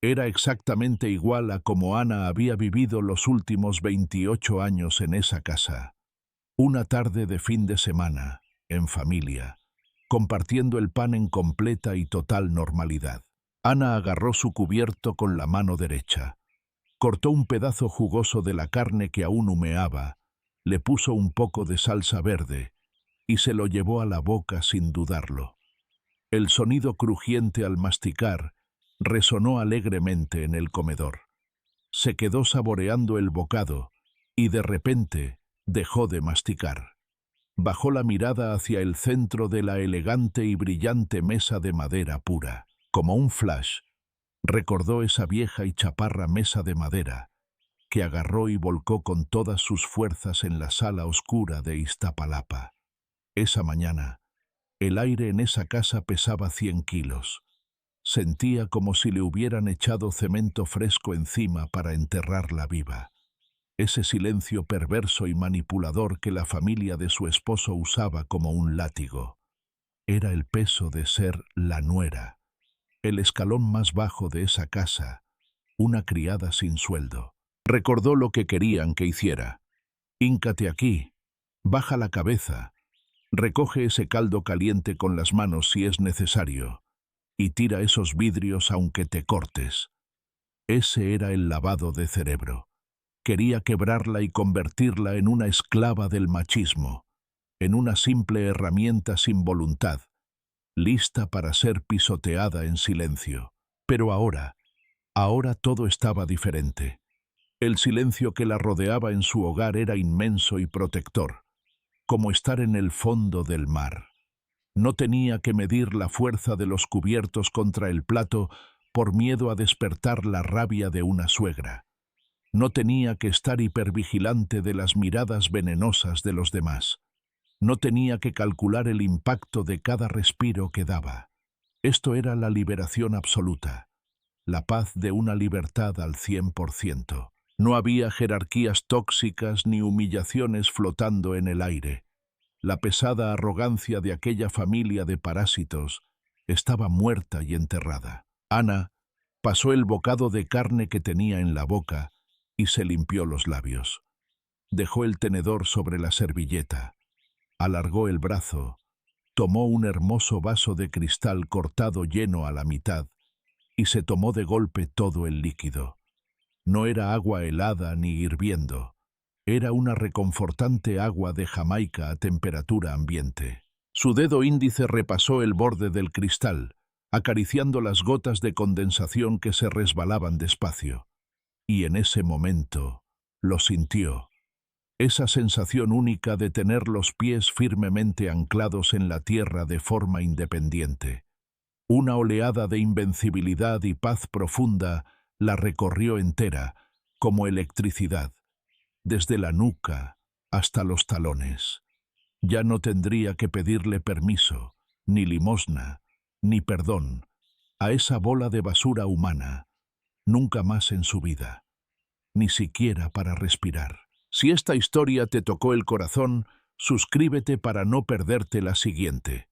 Speaker 1: Era exactamente igual a como Ana había vivido los últimos 28 años en esa casa. Una tarde de fin de semana, en familia, compartiendo el pan en completa y total normalidad. Ana agarró su cubierto con la mano derecha. Cortó un pedazo jugoso de la carne que aún humeaba, le puso un poco de salsa verde y se lo llevó a la boca sin dudarlo. El sonido crujiente al masticar resonó alegremente en el comedor. Se quedó saboreando el bocado y de repente dejó de masticar. Bajó la mirada hacia el centro de la elegante y brillante mesa de madera pura. Como un flash, recordó esa vieja y chaparra mesa de madera que agarró y volcó con todas sus fuerzas en la sala oscura de Iztapalapa. Esa mañana, el aire en esa casa pesaba 100 kilos. Sentía como si le hubieran echado cemento fresco encima para enterrarla viva. Ese silencio perverso y manipulador que la familia de su esposo usaba como un látigo. Era el peso de ser la nuera, el escalón más bajo de esa casa, una criada sin sueldo. Recordó lo que querían que hiciera. «Híncate aquí, baja la cabeza, recoge ese caldo caliente con las manos si es necesario, y tira esos vidrios aunque te cortes». Ese era el lavado de cerebro. Quería quebrarla y convertirla en una esclava del machismo, en una simple herramienta sin voluntad, lista para ser pisoteada en silencio. Pero ahora todo estaba diferente. El silencio que la rodeaba en su hogar era inmenso y protector, como estar en el fondo del mar. No tenía que medir la fuerza de los cubiertos contra el plato por miedo a despertar la rabia de una suegra. No tenía que estar hipervigilante de las miradas venenosas de los demás. No tenía que calcular el impacto de cada respiro que daba. Esto era la liberación absoluta, la paz de una libertad al 100%. No había jerarquías tóxicas ni humillaciones flotando en el aire. La pesada arrogancia de aquella familia de parásitos estaba muerta y enterrada. Ana pasó el bocado de carne que tenía en la boca y se limpió los labios. Dejó el tenedor sobre la servilleta, alargó el brazo, tomó un hermoso vaso de cristal cortado lleno a la mitad y se tomó de golpe todo el líquido. No era agua helada ni hirviendo, era una reconfortante agua de Jamaica a temperatura ambiente. Su dedo índice repasó el borde del cristal, acariciando las gotas de condensación que se resbalaban despacio. Y en ese momento, Lo sintió. Esa sensación única de tener los pies firmemente anclados en la tierra de forma independiente. Una oleada de invencibilidad y paz profunda la recorrió entera, como electricidad, desde la nuca hasta los talones. Ya no tendría que pedirle permiso, ni limosna, ni perdón, a esa bola de basura humana, nunca más en su vida, ni siquiera para respirar. Si esta historia te tocó el corazón, suscríbete para no perderte la siguiente.